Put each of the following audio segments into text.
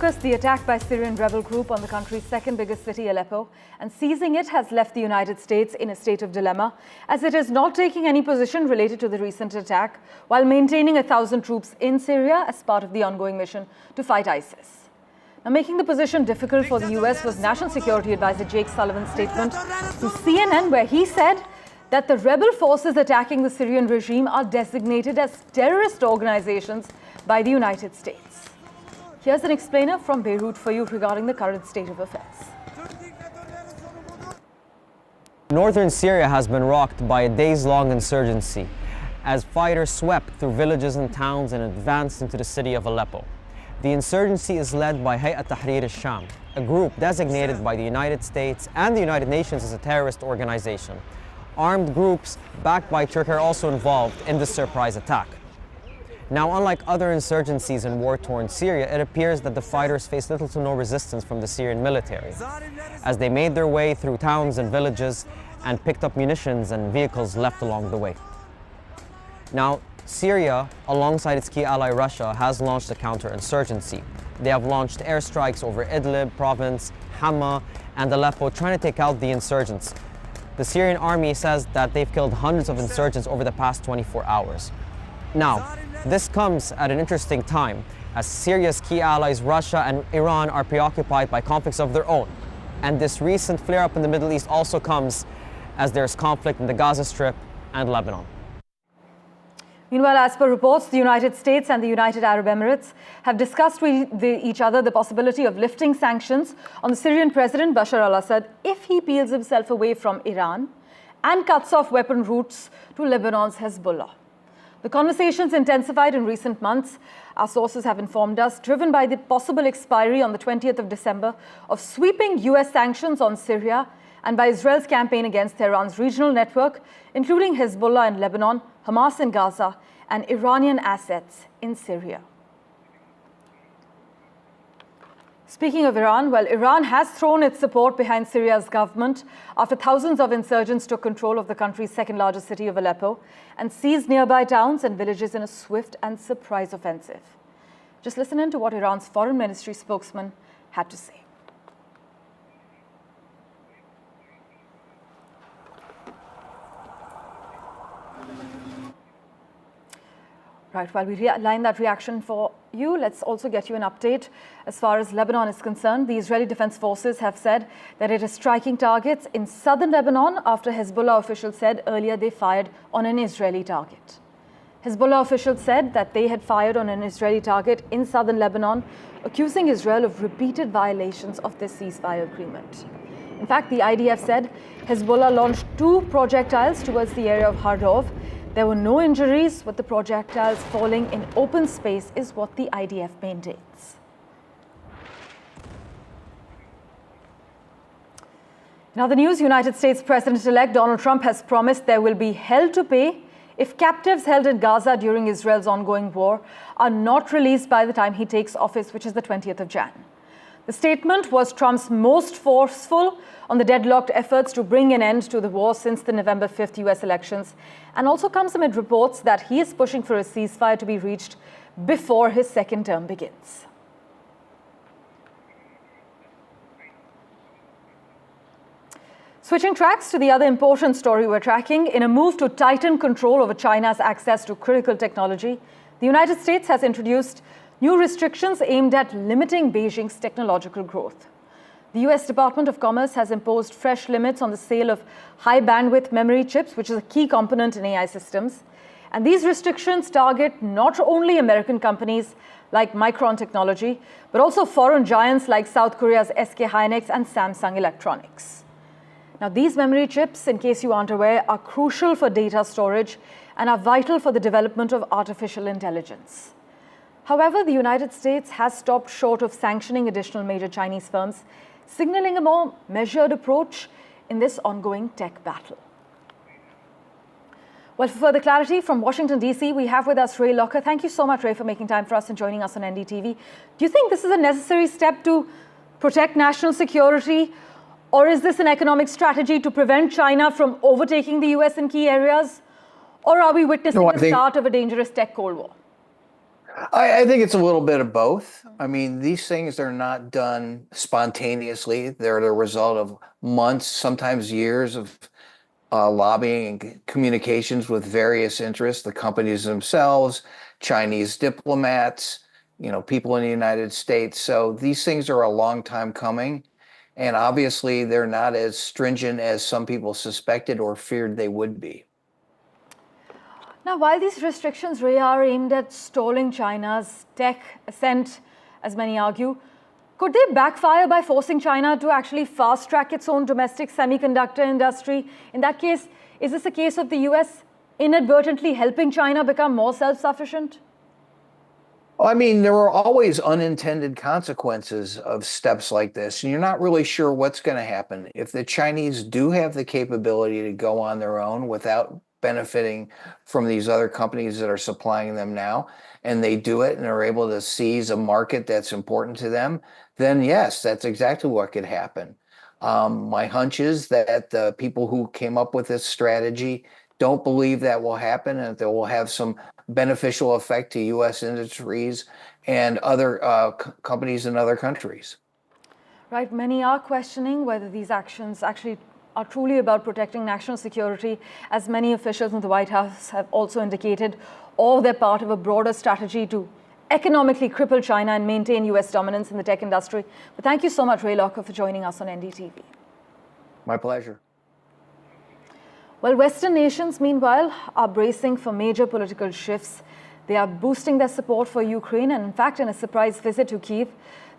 focus, the attack by Syrian rebel group on the country's second biggest city, Aleppo, and seizing it has left the United States in a state of dilemma, as it is not taking any position related to the recent attack, while maintaining 1,000 troops in Syria as part of the ongoing mission to fight ISIS. Now, making the position difficult for the US was National Security Advisor Jake Sullivan's statement to CNN, where he said that the rebel forces attacking the Syrian regime are designated as terrorist organizations by the United States. Here's an explainer from Beirut for you regarding the current state of affairs. Northern Syria has been rocked by a days-long insurgency as fighters swept through villages and towns and advanced into the city of Aleppo. The insurgency is led by Hayat Tahrir al-Sham, a group designated by the United States and the United Nations as a terrorist organization. Armed groups backed by Turkey are also involved in this surprise attack. Now, unlike other insurgencies in war-torn Syria, it appears that the fighters face little to no resistance from the Syrian military, as they made their way through towns and villages and picked up munitions and vehicles left along the way. Now, Syria, alongside its key ally Russia, has launched a counterinsurgency. They have launched airstrikes over Idlib province, Hama, and Aleppo, trying to take out the insurgents. The Syrian army says that they've killed hundreds of insurgents over the past 24 hours. Now, this comes at an interesting time, as Syria's key allies Russia and Iran are preoccupied by conflicts of their own. And this recent flare-up in the Middle East also comes as there's conflict in the Gaza Strip and Lebanon. Meanwhile, as per reports, the United States and the United Arab Emirates have discussed with each other the possibility of lifting sanctions on the Syrian President Bashar al-Assad if he peels himself away from Iran and cuts off weapon routes to Lebanon's Hezbollah. The conversations intensified in recent months, our sources have informed us, driven by the possible expiry on the 20th of December of sweeping US sanctions on Syria and by Israel's campaign against Tehran's regional network, including Hezbollah in Lebanon, Hamas in Gaza, and Iranian assets in Syria. Speaking of Iran, well, Iran has thrown its support behind Syria's government after thousands of insurgents took control of the country's second largest city of Aleppo and seized nearby towns and villages in a swift and surprise offensive. Just listen in to what Iran's foreign ministry spokesman had to say. Right, while we realign that reaction for you, let's also get you an update. As far as Lebanon is concerned, the Israeli Defense Forces have said that it is striking targets in southern Lebanon after Hezbollah officials said earlier they fired on an Israeli target. Hezbollah officials said that they had fired on an Israeli target in southern Lebanon, accusing Israel of repeated violations of this ceasefire agreement. In fact, the IDF said Hezbollah launched 2 projectiles towards the area of Hardov. There were no injuries, with the projectiles falling in open space, is what the IDF maintains. Now, the news: United States President-elect Donald Trump has promised there will be hell to pay if captives held in Gaza during Israel's ongoing war are not released by the time he takes office, which is the 20th of Jan. The statement was Trump's most forceful on the deadlocked efforts to bring an end to the war since the November 5th US elections, and also comes amid reports that he is pushing for a ceasefire to be reached before his second term begins. Switching tracks to the other important story we're tracking, in a move to tighten control over China's access to critical technology, the United States has introduced new restrictions aimed at limiting Beijing's technological growth. The US Department of Commerce has imposed fresh limits on the sale of high-bandwidth memory chips, which is a key component in AI systems. And these restrictions target not only American companies like Micron Technology, but also foreign giants like South Korea's SK Hynix and Samsung Electronics. Now, these memory chips, in case you aren't aware, are crucial for data storage and are vital for the development of artificial intelligence. However, the United States has stopped short of sanctioning additional major Chinese firms, signaling a more measured approach in this ongoing tech battle. Well, for further clarity from Washington, D.C., we have with us Ray Locker. Thank you so much, Ray, for making time for us and joining us on NDTV. Do you think this is a necessary step to protect national security, or is this an economic strategy to prevent China from overtaking the U.S. in key areas? Or are we witnessing the start of a dangerous tech Cold War? I think it's a little bit of both. I mean, these things are not done spontaneously. They're the result of months, sometimes years of lobbying and communications with various interests, the companies themselves, Chinese diplomats, people in the United States. So these things are a long time coming. And obviously, they're not as stringent as some people suspected or feared they would be. Now, while these restrictions really are aimed at stalling China's tech ascent, as many argue, could they backfire by forcing China to actually fast-track its own domestic semiconductor industry? In that case, is this a case of the US inadvertently helping China become more self-sufficient? I mean, there are always unintended consequences of steps like this, and you're not really sure what's going to happen. If the Chinese do have the capability to go on their own without benefiting from these other companies that are supplying them now, and they do it and are able to seize a market that's important to them, then yes, that's exactly what could happen. My hunch is that the people who came up with this strategy don't believe that will happen and that they will have some beneficial effect to U.S. industries and other companies in other countries. Right. Many are questioning whether these actions actually are truly about protecting national security, as many officials in the White House have also indicated, or they're part of a broader strategy to economically cripple China and maintain U.S. dominance in the tech industry. But thank you so much, Ray Locker, for joining us on NDTV. My pleasure. Well, Western nations, meanwhile, are bracing for major political shifts. They are boosting their support for Ukraine, and in fact, in a surprise visit to Kyiv,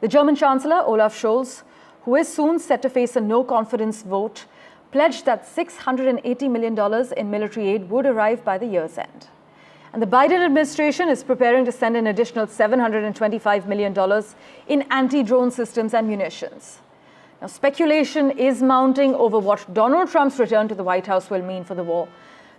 the German Chancellor, Olaf Scholz, who is soon set to face a no-confidence vote, pledged that $680 million in military aid would arrive by the year's end. And the Biden administration is preparing to send an additional $725 million in anti-drone systems and munitions. Now, speculation is mounting over what Donald Trump's return to the White House will mean for the war.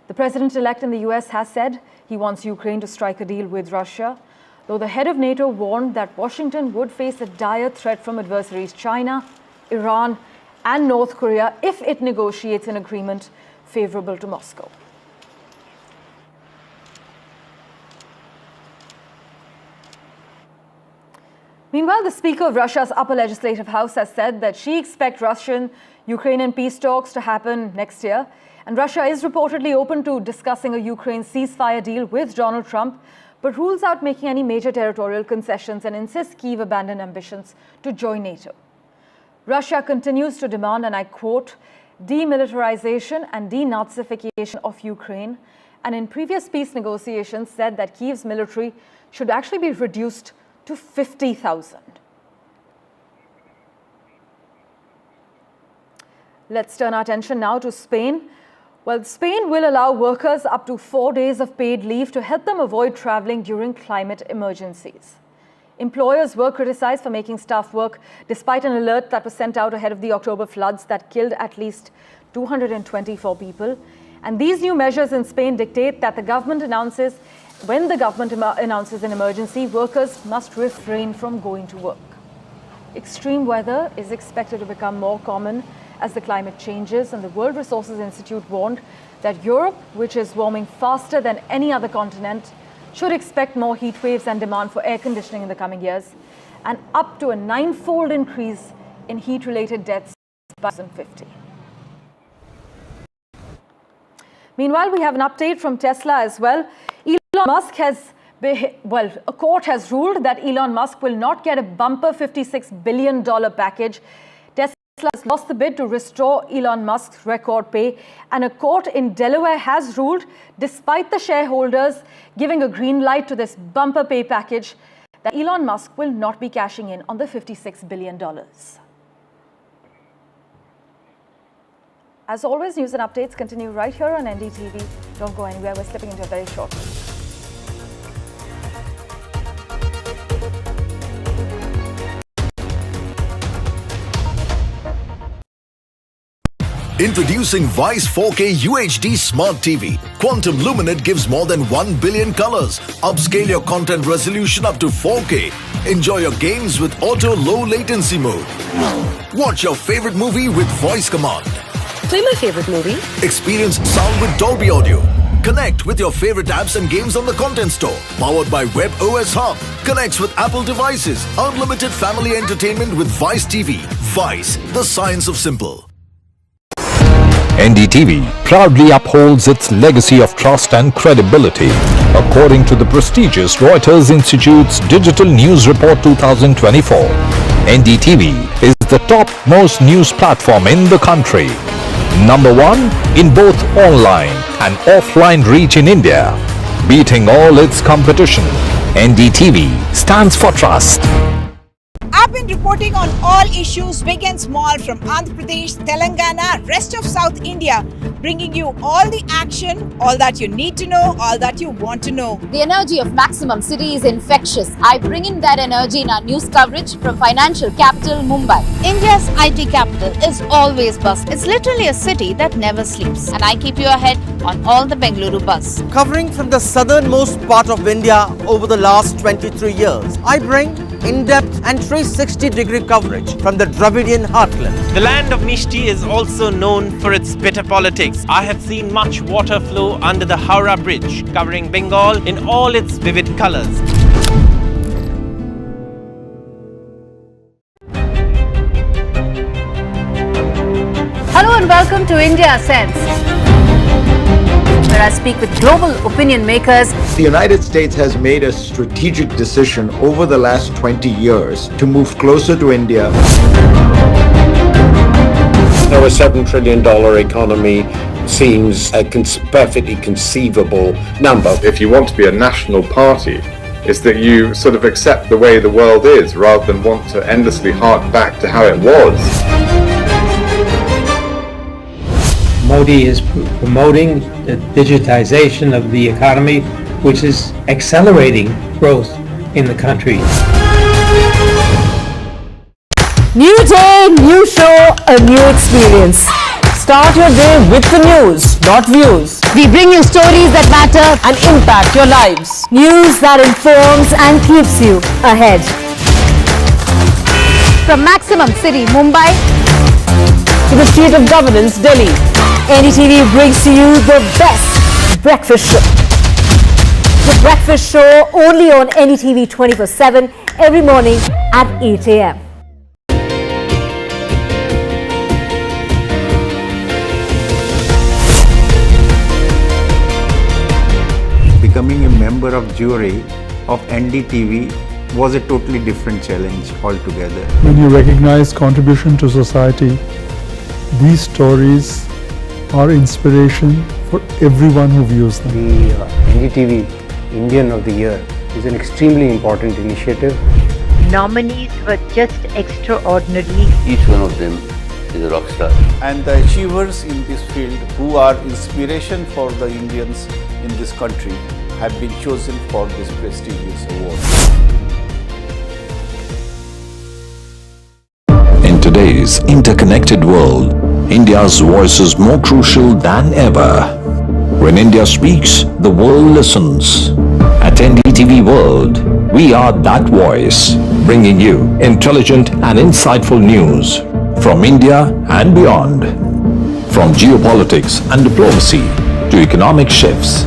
The president-elect in the US has said he wants Ukraine to strike a deal with Russia, though the head of NATO warned that Washington would face a dire threat from adversaries China, Iran, and North Korea if it negotiates an agreement favorable to Moscow. Meanwhile, the Speaker of Russia's upper legislative house has said that she expects Russian-Ukrainian peace talks to happen next year. And Russia is reportedly open to discussing a Ukraine ceasefire deal with Donald Trump, but rules out making any major territorial concessions and insists Kyiv abandon ambitions to join NATO. Russia continues to demand, and I quote, demilitarization and denazification of Ukraine, and in previous peace negotiations said that Kyiv's military should actually be reduced to 50,000. Let's turn our attention now to Spain. Well, Spain will allow workers up to 4 days of paid leave to help them avoid traveling during climate emergencies. Employers were criticized for making staff work despite an alert that was sent out ahead of the October floods that killed at least 224 people. And these new measures in Spain dictate that when the government announces an emergency, workers must refrain from going to work. Extreme weather is expected to become more common as the climate changes, and the World Resources Institute warned that Europe, which is warming faster than any other continent, should expect more heat waves and demand for air conditioning in the coming years, and up to a 9-fold increase in heat-related deaths by 2050. Meanwhile, we have an update from Tesla as well. A court has ruled that Elon Musk will not get a bumper $56 billion package. Tesla has lost the bid to restore Elon Musk's record pay, and a court in Delaware has ruled, despite the shareholders giving a green light to this bumper pay package, that Elon Musk will not be cashing in on the $56 billion. As always, news and updates continue right here on NDTV. Don't go anywhere. We're slipping into a very short break. Introducing Vice 4K UHD Smart TV. Quantum Luminate gives more than 1 billion colors. Upscale your content resolution up to 4K. Enjoy your games with auto low latency mode. Watch your favorite movie with voice command. Play my favorite movie. Experience sound with Dolby Audio. Connect with your favorite apps and games on the Content Store. Powered by Web OS Hub. Connects with Apple devices. Unlimited family entertainment with Vice TV. Vice, the science of simple. NDTV proudly upholds its legacy of trust and credibility. According to the prestigious Reuters Institute's Digital News Report 2024, NDTV is the top-most news platform in the country. Number one in both online and offline reach in India. Beating all its competition, NDTV stands for trust. I've been reporting on all issues big and small from Andhra Pradesh, Telangana, rest of South India, bringing you all the action, all that you need to know, all that you want to know. The energy of Maximum City is infectious. I bring in that energy in our news coverage from financial capital Mumbai. India's IT capital is always buzz. It's literally a city that never sleeps. And I keep you ahead on all the Bengaluru buzz. Covering from the southernmost part of India over the last 23 years, I bring in-depth and 360-degree coverage from the Dravidian heartland. The land of Mishti is also known for its bitter politics. I have seen much water flow under the Howrah Bridge, covering Bengal in all its vivid colors. Hello and welcome to India Sense, where I speak with global opinion makers. The United States has made a strategic decision over the last 20 years to move closer to India. Now, a $7 trillion economy seems a perfectly conceivable number. If you want to be a national party, it's that you sort of accept the way the world is rather than want to endlessly hark back to how it was. Modi is promoting the digitization of the economy, which is accelerating growth in the country. New day, new show, a new experience. Start your day with the news, not views. We bring you stories that matter and impact your lives. News that informs and keeps you ahead. From Maximum City, Mumbai, to the seat of governance, Delhi, NDTV brings to you the best breakfast show. The breakfast show only on NDTV 24/7 every morning at 8 a.m. Becoming a member of jury of NDTV was a totally different challenge altogether. When you recognize contribution to society, these stories are inspiration for everyone who views them. The NDTV Indian of the Year is an extremely important initiative. Nominees were just extraordinary. Each one of them is a rock star. And the achievers in this field who are inspiration for the Indians in this country have been chosen for this prestigious award. In today's interconnected world, India's voice is more crucial than ever. When India speaks, the world listens. At NDTV World, we are that voice, bringing you intelligent and insightful news from India and beyond. From geopolitics and diplomacy to economic shifts,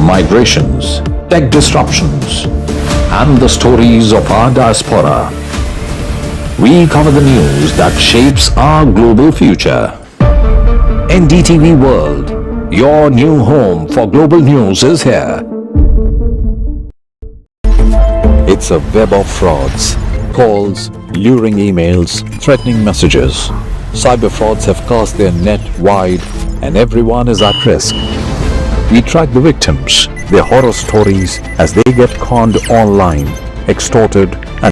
migrations, tech disruptions, and the stories of our diaspora. We cover the news that shapes our global future. NDTV World, your new home for global news is here. It's a web of frauds, calls, luring emails, threatening messages. Cyber frauds have cast their net wide and everyone is at risk. We track the victims, their horror stories as they get conned online, extorted and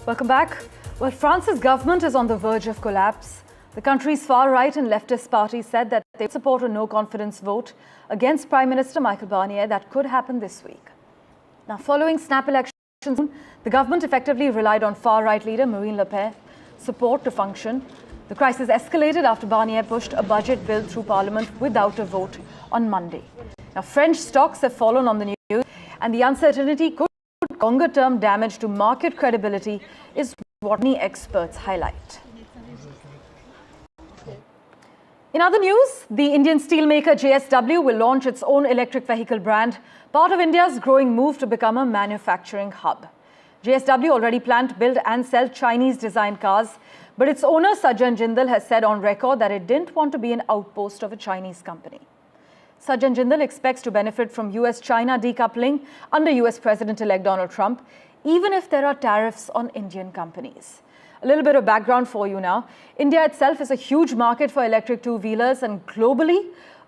Welcome back. Well, France's government is on the verge of collapse. The country's far-right and leftist parties said that they support a no-confidence vote against Prime Minister Michael Barnier that could happen this week. Now, following snap elections, the government effectively relied on far-right leader Marine Le Pen's support to function. The crisis escalated after Barnier pushed a budget bill through Parliament without a vote on Monday. Now, French stocks have fallen on the news, and the uncertainty could longer-term damage to market credibility is what many experts highlight. In other news, the Indian steelmaker JSW will launch its own electric vehicle brand, part of India's growing move to become a manufacturing hub. JSW already planned to build and sell Chinese-designed cars, but its owner Sajjan Jindal has said on record that it didn't want to be an outpost of a Chinese company. Sajjan Jindal expects to benefit from US-China decoupling under US President-elect Donald Trump, even if there are tariffs on Indian companies. A little bit of background for you now. India itself is a huge market for electric two-wheelers, and globally,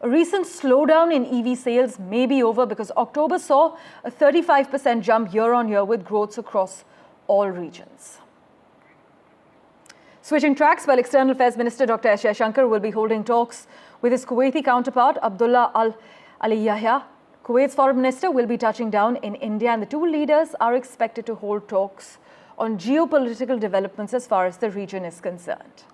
a recent slowdown in EV sales may be over because October saw a 35% jump year-on-year with growths across all regions. Switching tracks, well, External Affairs Minister Dr. S. Jaishankar will be holding talks with his Kuwaiti counterpart, Abdullah Al Yahya. Kuwait's foreign minister will be touching down in India, and the two leaders are expected to hold talks on geopolitical developments as far as the region is concerned.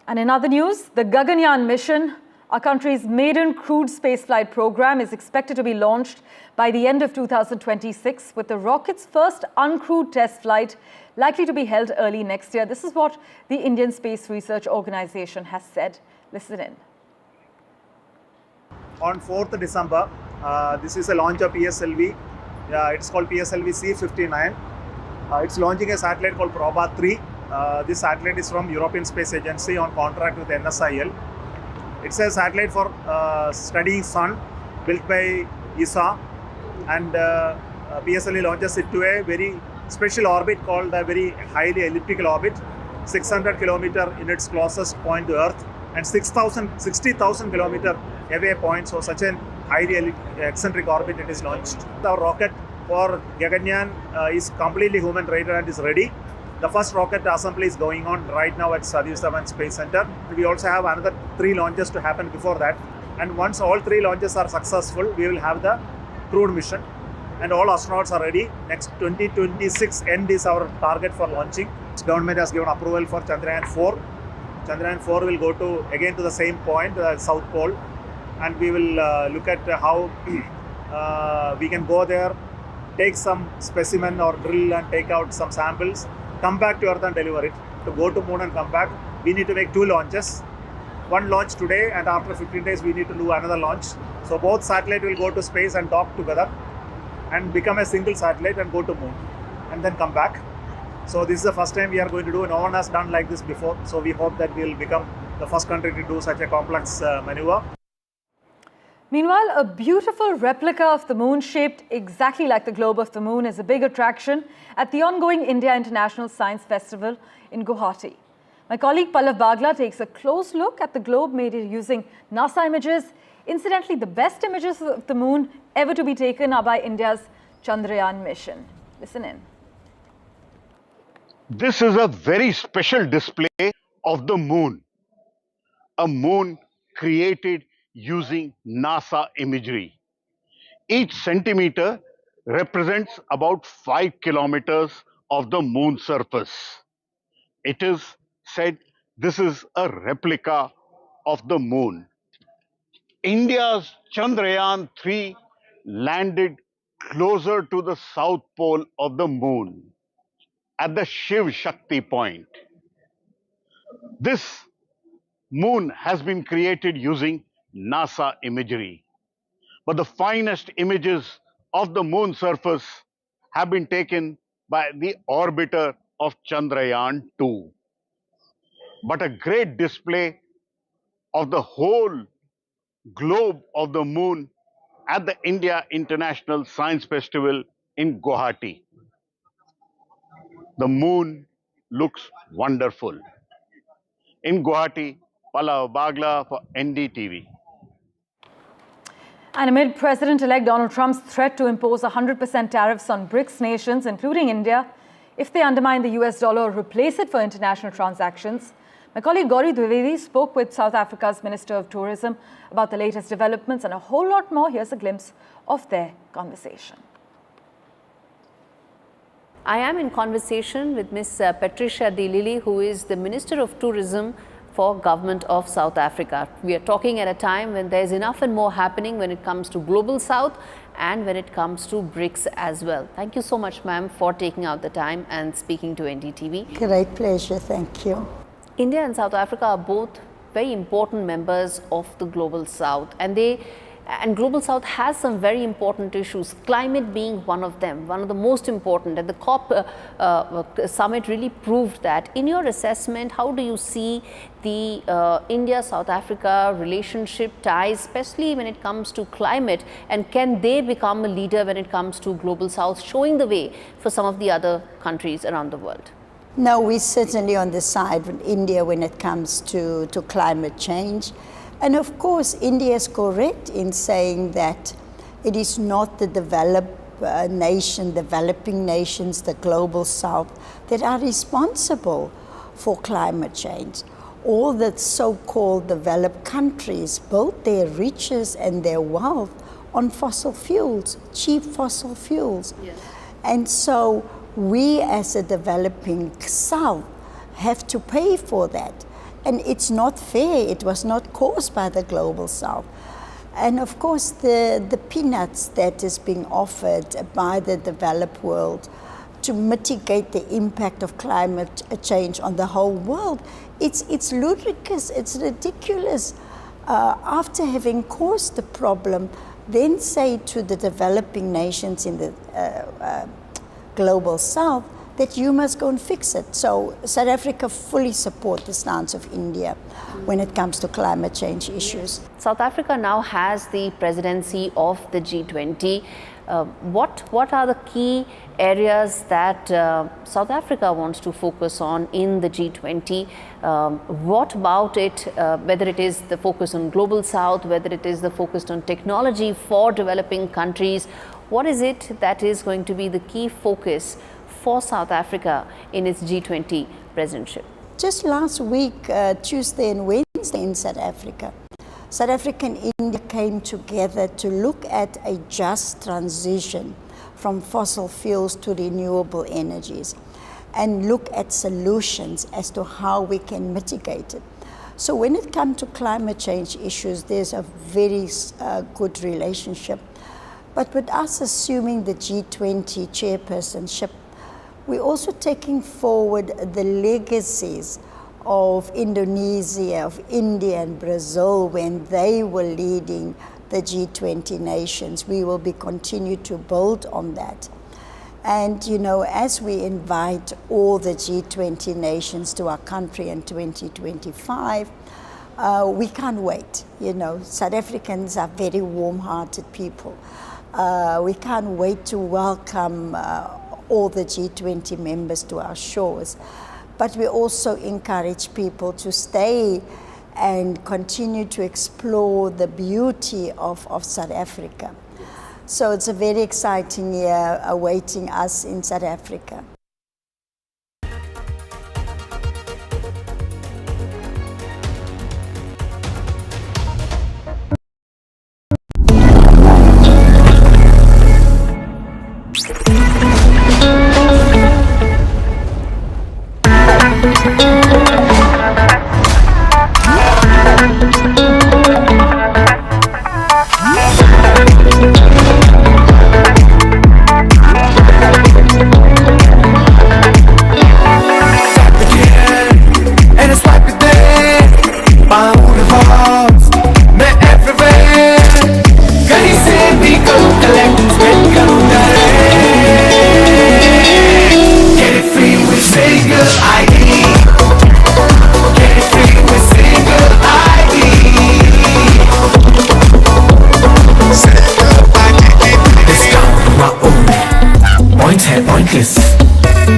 And in other news, the Gaganyaan mission, our country's maiden crewed spaceflight program, is expected to be launched by the end of 2026, with the rocket's first uncrewed test flight likely to be held early next year. This is what the Indian Space Research Organization has said. Listen in. On 4th December, this is a launch of PSLV. It's called PSLV C-59. It's launching a satellite called Proba 3. This satellite is from European Space Agency on contract with NSIL. It's a satellite for studying Sun, built by ESA, and PSLV launches it to a very special orbit called a very highly elliptical orbit, 600 km in its closest point to Earth, and 60,000 km away point. So such a highly eccentric orbit it is launched. The rocket for Gaganyaan is completely human rated and is ready. The first rocket assembly is going on right now at Satish Dhawan Space Center. We also have another 3 launches to happen before that. And once all 3 launches are successful, we will have the crewed mission. And all astronauts are ready. Next 2026 end is our target for launching. The government has given approval for Chandrayaan 4. Chandrayaan 4 will go to the same point, the South Pole. And we will look at how we can go there, take some specimen or drill and take out some samples, come back to Earth and deliver it. To go to Moon and come back, we need to make 2 launches. 1 launch today, and after 15 days we need to do another launch. So both satellites will go to space and dock together and become a single satellite and go to Moon and then come back. So this is the first time we are going to do. No one has done like this before. So we hope that we will become the first country to do such a complex maneuver. Meanwhile, a beautiful replica of the moon shaped exactly like the globe of the moon is a big attraction at the ongoing India International Science Festival in Guwahati. My colleague Pallav Bagla takes a close look at the globe made using NASA images. Incidentally, the best images of the moon ever to be taken are by India's Chandrayaan mission. Listen in. This is a very special display of the moon. A moon created using NASA imagery. Each centimeter represents about 5 kilometers of the moon surface. It is said this is a replica of the moon. India's Chandrayaan 3 landed closer to the south pole of the moon at the Shiv Shakti point. This moon has been created using NASA imagery, but the finest images of the moon surface have been taken by the orbiter of Chandrayaan 2. But a great display of the whole globe of the moon at the India International Science Festival in Guwahati. The moon looks wonderful. In Guwahati, Pallav Bagla for NDTV. And amid President-elect Donald Trump's threat to impose 100% tariffs on BRICS nations, including India, if they undermine the US dollar or replace it for international transactions, my colleague Gauri Dwivedi spoke with South Africa's Minister of Tourism about the latest developments and a whole lot more. Here's a glimpse of their conversation. I am in conversation with Ms. Patricia de Lille, who is the Minister of Tourism for government of South Africa. We are talking at a time when there's enough and more happening when it comes to Global South and when it comes to BRICS as well. Thank you so much, ma'am, for taking out the time and speaking to NDTV. Great pleasure, thank you. India and South Africa are both very important members of the Global South, and Global South has some very important issues, climate being one of them, one of the most important, and the COP summit really proved that. In your assessment, how do you see the India-South Africa relationship ties, especially when it comes to climate, and can they become a leader when it comes to Global South, showing the way for some of the other countries around the world? No, we're certainly on the side of India when it comes to climate change. And of course, India is correct in saying that it is not the developing nations, the Global South, that are responsible for climate change. All the so-called developed countries built their riches and their wealth on fossil fuels, cheap fossil fuels. Yes. And so we as a developing South have to pay for that. And it's not fair. It was not caused by the Global South. And of course, the peanuts that is being offered by the developed world to mitigate the impact of climate change on the whole world, it's ludicrous, it's ridiculous. After having caused the problem, then say to the developing nations in the Global South that you must go and fix it. So South Africa fully support the stance of India when it comes to climate change issues. South Africa now has the presidency of the G20. What are the key areas that South Africa wants to focus on in the G20? What about it, whether it is the focus on Global South, whether it is the focus on technology for developing countries, what is it that is going to be the key focus for South Africa in its G20 presidentship? Just last week, Tuesday and Wednesday in South Africa, South Africa and India came together to look at a just transition from fossil fuels to renewable energies and look at solutions as to how we can mitigate it. So when it comes to climate change issues, there's a very good relationship. But with us assuming the G20 chairpersonship, we're also taking forward the legacies of Indonesia, of India and Brazil when they were leading the G20 nations. We will be continue to build on that. And you know, as we invite all the G20 nations to our country in 2025, we can't wait. You know, South Africans are very warm-hearted people. We can't wait to welcome all the G20 members to our shores. But we also encourage people to stay and continue to explore the beauty of South Africa. So it's a very exciting year awaiting us in South Africa.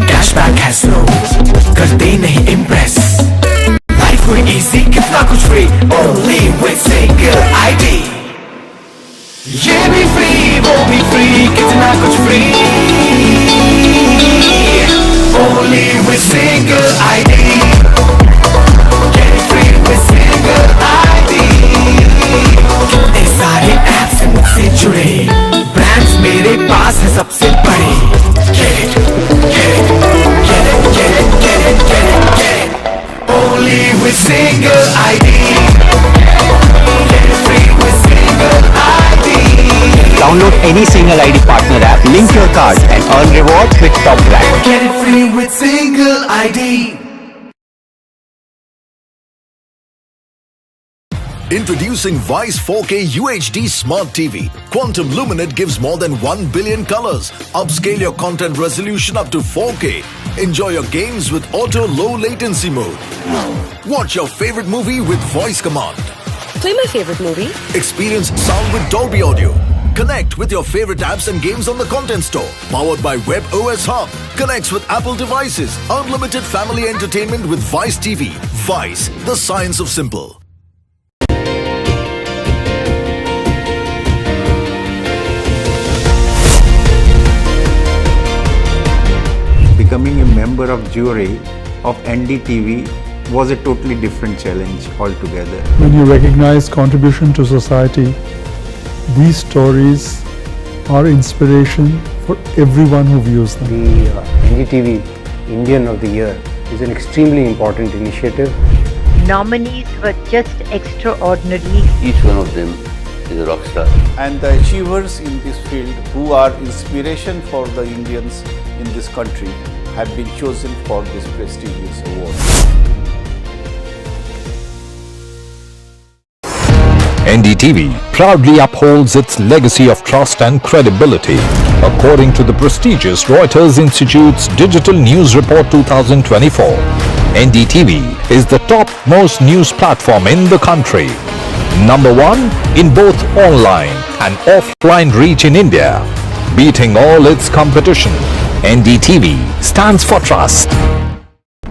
Cashback has no करते नहीं impress. Life हुई easy कितना कुछ free only with single ID. ये भी free वो भी free कितना कुछ free only with single ID. Get it free with single ID. कितने सारे apps हैं मुझसे जुड़े, brands मेरे पास है सबसे बड़े. Get it, get it, get it, get it, get it, get it, get it. Only with single Single ID Partner app. Link your card and earn rewards with top brand. Get it free with Single ID. Introducing Vice 4K UHD Smart TV. Quantum Luminate gives more than 1 billion colors. Upscale your content resolution up to 4K. Enjoy your games with auto low latency mode. Watch your favorite movie with voice command. Play my favorite movie. Experience sound with Dolby Audio. Connect with your favorite apps and games on the Content Store. Powered by Web OS Hub. Connects with Apple devices. Unlimited family entertainment with Vice TV. Vice, the science of simple. Becoming a member of jury of NDTV was a totally different challenge altogether. When you recognize contribution to society, these stories are inspiration for everyone who views them. The NDTV Indian of the Year is an extremely important initiative. Nominees were just extraordinary. Each one of them is a rock star. And the achievers in this field who are inspiration for the Indians in this country have been chosen for this prestigious award. NDTV proudly upholds its legacy of trust and credibility. According to the prestigious Reuters Institute's Digital News Report 2024, NDTV is the top-most news platform in the country. Number 1 in both online and offline reach in India. Beating all its competition, NDTV stands for trust.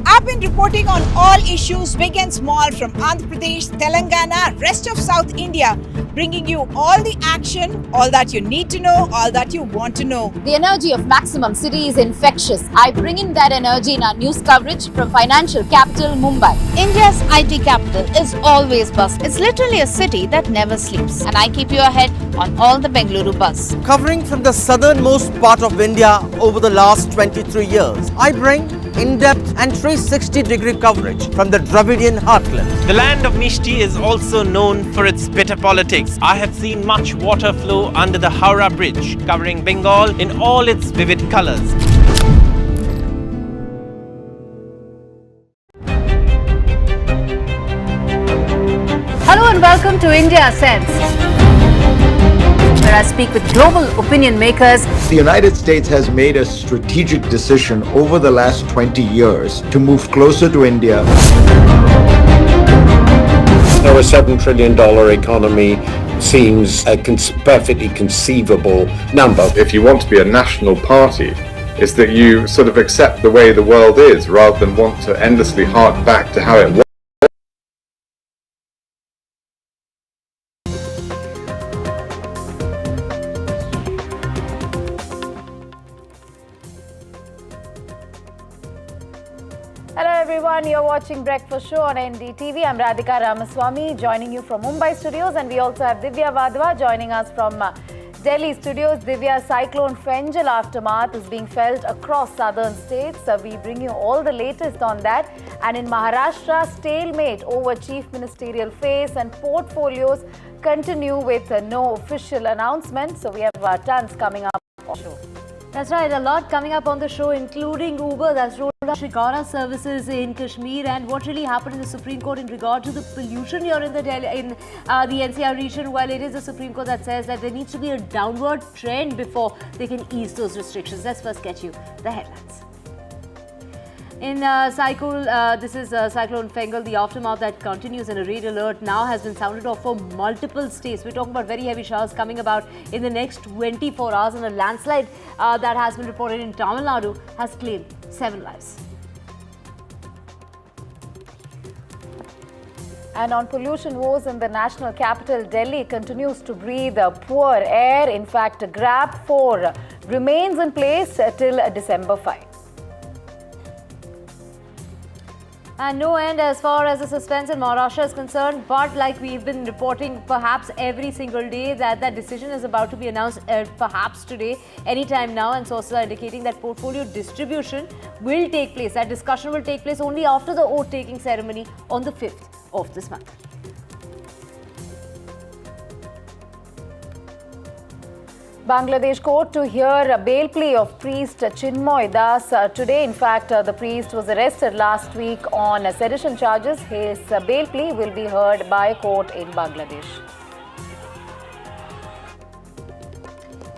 I've been reporting on all issues big and small from Andhra Pradesh, Telangana, rest of South India, bringing you all the action, all that you need to know, all that you want to know. The energy of Maximum City is infectious. I bring in that energy in our news coverage from financial capital Mumbai. India's IT capital is always buzz. It's literally a city that never sleeps. And I keep you ahead on all the Bengaluru buzz. Covering from the southernmost part of India over the last 23 years, I bring in-depth and 360-degree coverage from the Dravidian heartland. The land of Mishti is also known for its bitter politics. I have seen much water flow under the Howrah Bridge, covering Bengal in all its vivid colors. Hello and welcome to India Sense, where I speak with global opinion makers. The United States has made a strategic decision over the last 20 years to move closer to India. Now a $7 trillion economy seems a perfectly conceivable number. If you want to be a national party, it's that you sort of accept the way the world is rather than want to endlessly hark back to how it was. Hello everyone, you're watching Breakfast Show on NDTV. I'm Radhika Ramaswamy joining you from Mumbai studios, and we also have Divya Vadva joining us from Delhi studios. Divya, Cyclone Fenjal aftermath is being felt across southern states. We bring you all the latest on that. And in Maharashtra, stalemate over chief ministerial face and portfolios continue with no official announcement. So we have tons coming up on the show. That's right, a lot coming up on the show, including Uber that's rolled out Shikara services in Kashmir, and what really happened in the Supreme Court in regard to the pollution here in the NCR region. Well, it is the Supreme Court that says that there needs to be a downward trend before they can ease those restrictions. Let's first get you the headlines. In this is Cyclone Fengal, the aftermath that continues, and a red alert now has been sounded off for multiple states. We're talking about very heavy showers coming about in the next 24 hours, and a landslide that has been reported in Tamil Nadu has claimed 7 lives. And on pollution woes in the national capital, Delhi continues to breathe poor air. In fact, GRAP 4 remains in place till December 5. And no end as far as the suspense in Maharashtra is concerned, but like we've been reporting perhaps every single day, that decision is about to be announced perhaps today, anytime now, and sources are indicating that portfolio distribution will take place. That discussion will take place only after the oath-taking ceremony on the 5th of this month. Bangladesh court to hear a bail plea of priest Chinmoy Das today. In fact, the priest was arrested last week on sedition charges. His bail plea will be heard by a court in Bangladesh.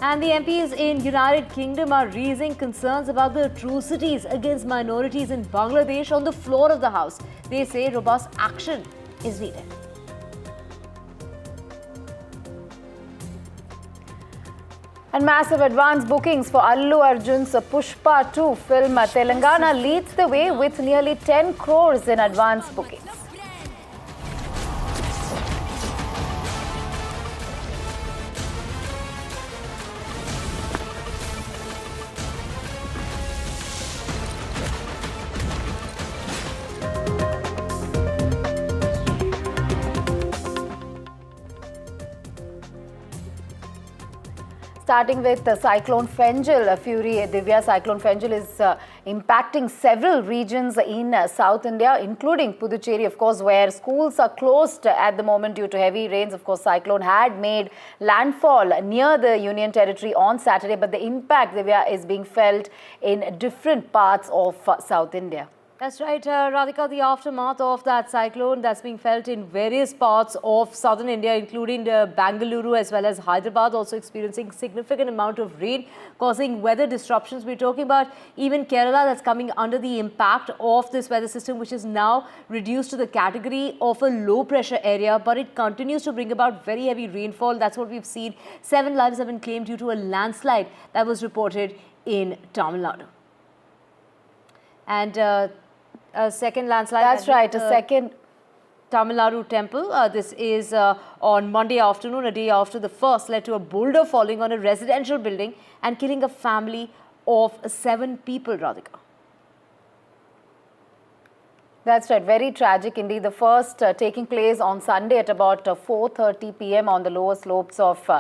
And the MPs in United Kingdom are raising concerns about the atrocities against minorities in Bangladesh on the floor of the House. They say robust action is needed. And massive advance bookings for Allu Arjun's Pushpa 2 film. Telangana leads the way with nearly 10 crores in advance bookings. Starting with cyclone Fenjal fury, Divya, cyclone Fenjal is impacting several regions in South India, including Puducherry, of course, where schools are closed at the moment due to heavy rains. Of course, cyclone had made landfall near the Union Territory on Saturday, but the impact, Divya, is being felt in different parts of South India. That's right, Radhika. The aftermath of that cyclone that's being felt in various parts of southern India, including Bangalore as well as Hyderabad, also experiencing significant amount of rain, causing weather disruptions. We're talking about even Kerala that's coming under the impact of this weather system, which is now reduced to the category of a low pressure area, but it continues to bring about very heavy rainfall. That's what we've seen. 7 lives have been claimed due to a landslide that was reported in Tamil Nadu. And a second landslide. That's right, a second Tamil Nadu temple. This is on Monday afternoon, a day after the first, led to a boulder falling on a residential building and killing a family of 7 people, Radhika. That's right, very tragic indeed. The first taking place on Sunday at about 4:30 p.m. on the lower slopes of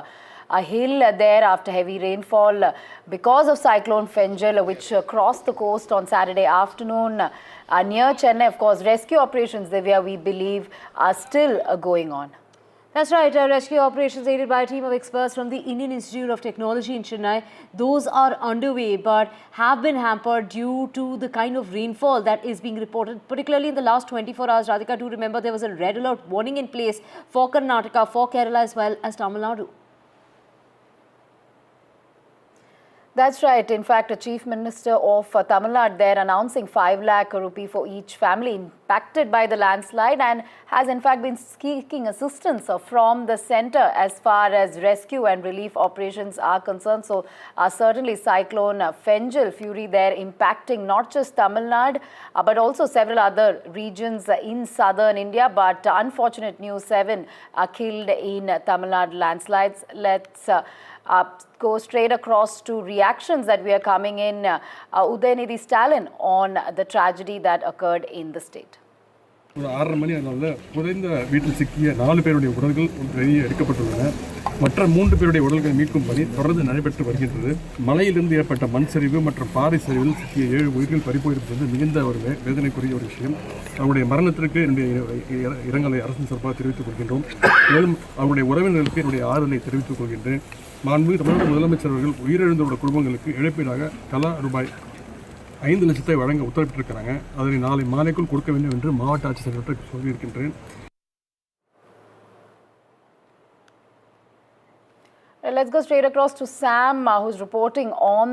a hill there after heavy rainfall because of cyclone Fenjal, which crossed the coast on Saturday afternoon near Chennai. Of course, rescue operations, Divya, we believe, are still going on. That's right. Rescue operations aided by a team of experts from the Indian Institute of Technology in Chennai. Those are underway but have been hampered due to the kind of rainfall that is being reported, particularly in the last 24 hours. Radhika, do remember there was a red alert warning in place for Karnataka, for Kerala as well as Tamil Nadu. That's right. In fact, the Chief Minister of Tamil Nadu there announcing 5 lakh rupee for each family impacted by the landslide, and has in fact been seeking assistance from the centre as far as rescue and relief operations are concerned. So certainly cyclone Fenjal fury there impacting not just Tamil Nadu but also several other regions in southern India. But unfortunate news, 7 are killed in Tamil Nadu landslides. Let's go straight across to reactions that we are coming in. Udayanidhi Stalin on the tragedy that occurred in the state. ஒரு 6:30 மணி அளவில் புதைந்த வீட்டில் சிக்கிய 4 பேருடைய உடல்கள் வெளியே எடுக்கப்பட்டுள்ளன. மற்ற 3 பேருடைய உடல்களை மீட்கும் பணி தொடர்ந்து நடைபெற்று வருகின்றது. மலையிலிருந்து ஏற்பட்ட மண் சரிவு மற்றும் பாறை சரிவில் சிக்கிய 7 உயிர்கள் பறிபோயிருப்பது மிகுந்த ஒரு வேதனைக்குரிய ஒரு விஷயம். அவருடைய மரணத்திற்கு என்னுடைய இரங்கலை அரசின் சார்பாக தெரிவித்துக் கொள்கின்றோம். மேலும் அவருடைய உறவினர்களுக்கு என்னுடைய ஆறுதலை தெரிவித்துக் கொள்கின்றேன். மாண்புமிகு தமிழக முதலமைச்சர் அவர்கள் உயிரிழந்தவருடைய குடும்பங்களுக்கு இழப்பீடாக தலா ரூபாய் 5 லட்சத்தை வழங்க உத்தரவிட்டிருக்கிறாங்க. அதனை நாளை மாலைக்குள் கொடுக்க வேண்டும் என்று மாவட்ட ஆட்சித்தலைவருக்கு சொல்லியிருக்கின்றேன். Let's go straight across to Sam, who's reporting on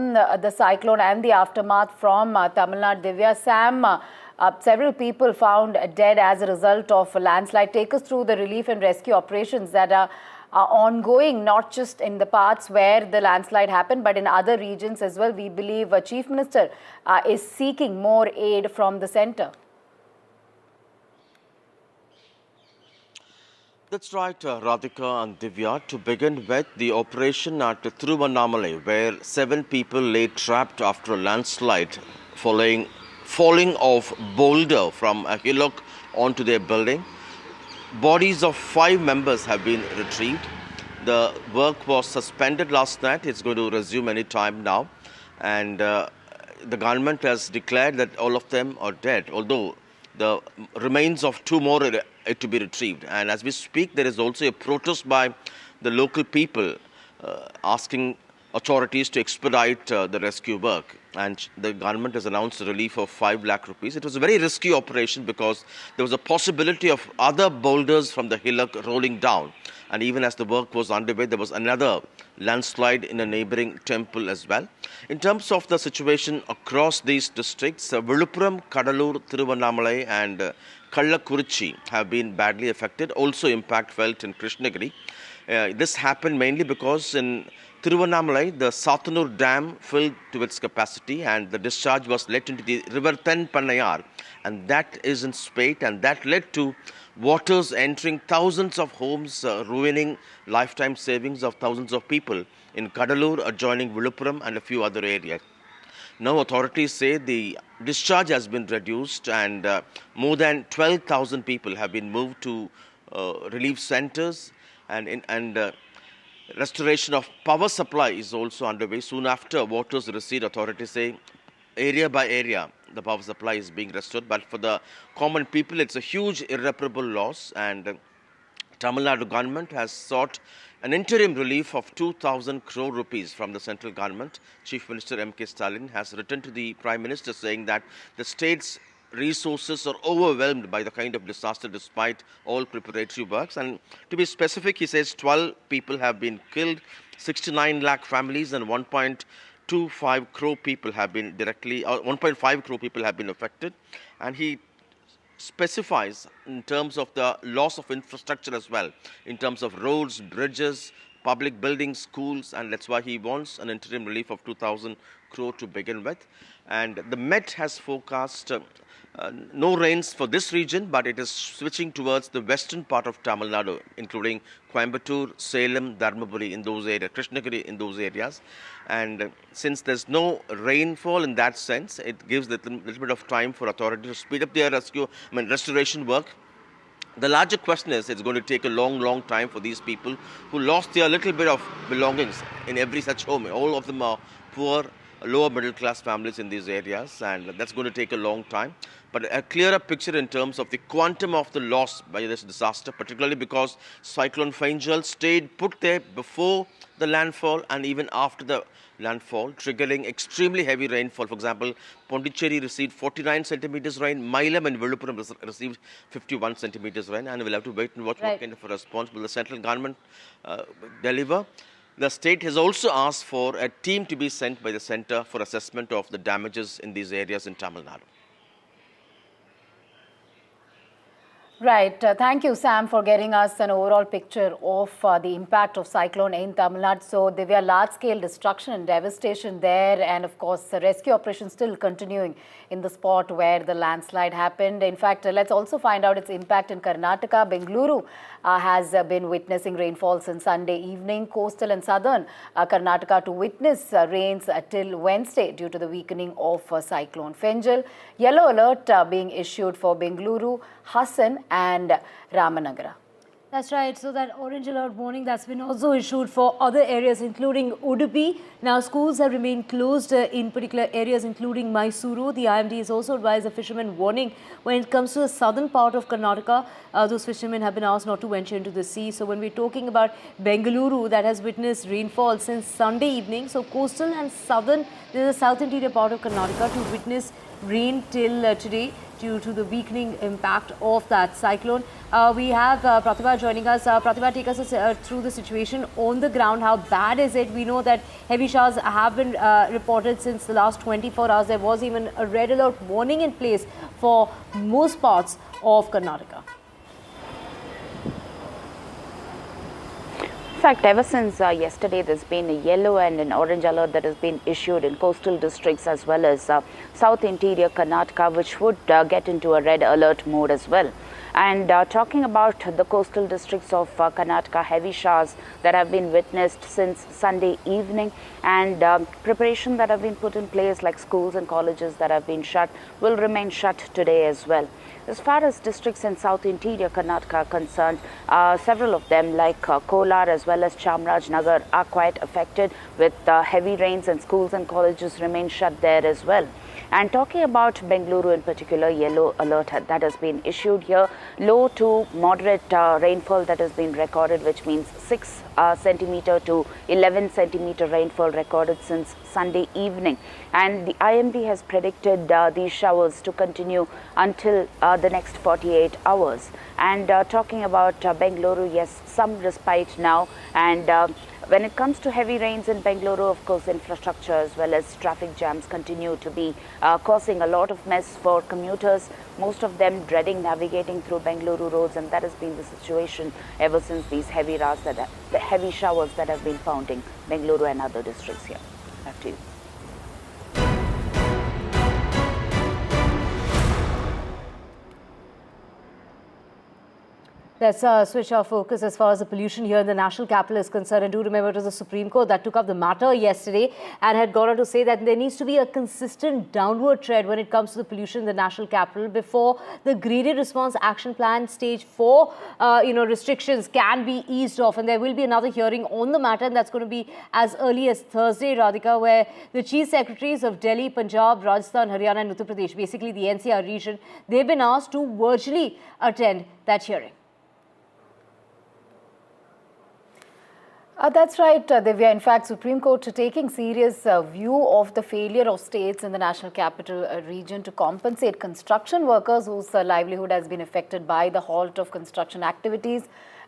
the cyclone and the aftermath from Tamil Nadu. Divya, Sam, several people found dead as a result of a landslide. Take us through the relief and rescue operations that are ongoing, not just in the parts where the landslide happened, but in other regions as well. We believe Chief Minister is seeking more aid from the centre. That's right, Radhika and Divya. To begin with, the operation at Thiruvannamalai, where 7 people lay trapped after a landslide falling off boulder from a hillock onto their building. Bodies of 5 members have been retrieved. The work was suspended last night. It's going to resume any time now. And the government has declared that all of them are dead, although the remains of 2 more are to be retrieved. And as we speak, there is also a protest by the local people asking authorities to expedite the rescue work. And the government has announced a relief of 5 lakh rupees. It was a very risky operation because there was a possibility of other boulders from the hillock rolling down. And even as the work was underway, there was another landslide in a neighboring temple as well. In terms of the situation across these districts, Viluppuram, Kadalur, Thiruvannamalai and Kallakurichi have been badly affected. Also impact felt in Krishnagiri. This happened mainly because in Thiruvannamalai, the Sathanur Dam filled to its capacity and the discharge was let into the river Tenpannayar, and that is in spate, and that led to waters entering thousands of homes, ruining lifetime savings of thousands of people in Kadalur, adjoining Viluppuram and a few other areas. Now authorities say the discharge has been reduced and more than 12,000 people have been moved to relief centers, and restoration of power supply is also underway. Soon after waters recede, authorities say area by area the power supply is being restored, but for the common people it's a huge irreparable loss, and Tamil Nadu government has sought an interim relief of 2,000 crore rupees from the central government. Chief Minister M.K. Stalin has written to the Prime Minister saying that the state's resources are overwhelmed by the kind of disaster despite all preparatory works. And to be specific, he says 12 people have been killed, 69 lakh families and 1.25 crore people have been directly, 1.5 crore people have been affected. And he specifies in terms of the loss of infrastructure as well, in terms of roads, bridges, public buildings, schools, and that's why he wants an interim relief of 2,000 crore to begin with. And the Met has forecast no rains for this region, but it is switching towards the western part of Tamil Nadu, including Coimbatore, Salem, Dharmaburi in those areas, Krishnagiri in those areas. And since there's no rainfall in that sense, it gives a little bit of time for authorities to speed up their restoration work. The larger question is, it's going to take a long time for these people who lost their little bit of belongings in every such home. All of them are poor, lower middle class families in these areas, and that's going to take a long time. But a clearer picture in terms of the quantum of the loss by this disaster, particularly because Cyclone Fainjal stayed put there before the landfall and even after the landfall, triggering extremely heavy rainfall. For example, Pondicherry received 49 centimeters rain, Milam and Viluppuram received 51 centimeters rain, and we'll have to wait and watch what kind of a response will the central government deliver. The state has also asked for a team to be sent by the centre for assessment of the damages in these areas in Tamil Nadu. Right. Thank you, Sam, for getting us an overall picture of the impact of cyclone in Tamil Nadu. So there were large-scale destruction and devastation there, and of course, the rescue operation still continuing in the spot where the landslide happened. In fact, let's also find out its impact in Karnataka. Bengaluru has been witnessing rainfall since Sunday evening. Coastal and southern Karnataka to witness rains till Wednesday due to the weakening of cyclone Fainjal. Yellow alert being issued for Bengaluru, Hassan and Ramanagara. That's right. So that orange alert warning that's been also issued for other areas, including Udupi. Now, schools have remained closed in particular areas, including Mysuru. The IMD has also advised a fisherman warning when it comes to the southern part of Karnataka. Those fishermen have been asked not to venture into the sea. So when we're talking about Bengaluru, that has witnessed rainfall since Sunday evening. So coastal and southern, there's a south interior part of Karnataka to witness rain till today due to the weakening impact of that cyclone. We have Pratibha joining us. Pratibha, take us through the situation on the ground. How bad is it? We know that heavy showers have been reported since the last 24 hours. There was even a red alert warning in place for most parts of Karnataka. In fact, ever since yesterday, there's been a yellow and an orange alert that has been issued in coastal districts as well as south interior Karnataka, which would get into a red alert mode as well. And talking about the coastal districts of Karnataka, heavy showers that have been witnessed since Sunday evening, and preparation that have been put in place, like schools and colleges that have been shut, will remain shut today as well. As far as districts in south interior Karnataka are concerned, several of them like Kolar as well as Chamarajanagar are quite affected with heavy rains, and schools and colleges remain shut there as well. And talking about Bengaluru in particular, yellow alert that has been issued here. Low to moderate rainfall that has been recorded, which means 6 centimeter to 11 centimeter rainfall recorded since Sunday evening. And the IMD has predicted these showers to continue until the next 48 hours. And talking about Bengaluru, yes, some respite now. And when it comes to heavy rains in Bengaluru, of course, infrastructure as well as traffic jams continue to be causing a lot of mess for commuters, most of them dreading navigating through Bengaluru roads, and that has been the situation ever since these heavy showers that have been pounding Bengaluru and other districts here. Back to you. Let's switch our focus as far as the pollution here in the national capital is concerned. And do remember, it was the Supreme Court that took up the matter yesterday and had gone on to say that there needs to be a consistent downward trend when it comes to the pollution in the national capital before the graded response action plan stage 4 restrictions can be eased off. And there will be another hearing on the matter, and that's going to be as early as Thursday, Radhika, where the chief secretaries of Delhi, Punjab, Rajasthan, Haryana and Uttar Pradesh, basically the NCR region, they've been asked to virtually attend that hearing. That's right, Divya. In fact, Supreme Court taking serious view of the failure of states in the national capital region to compensate construction workers whose livelihood has been affected by the halt of construction activities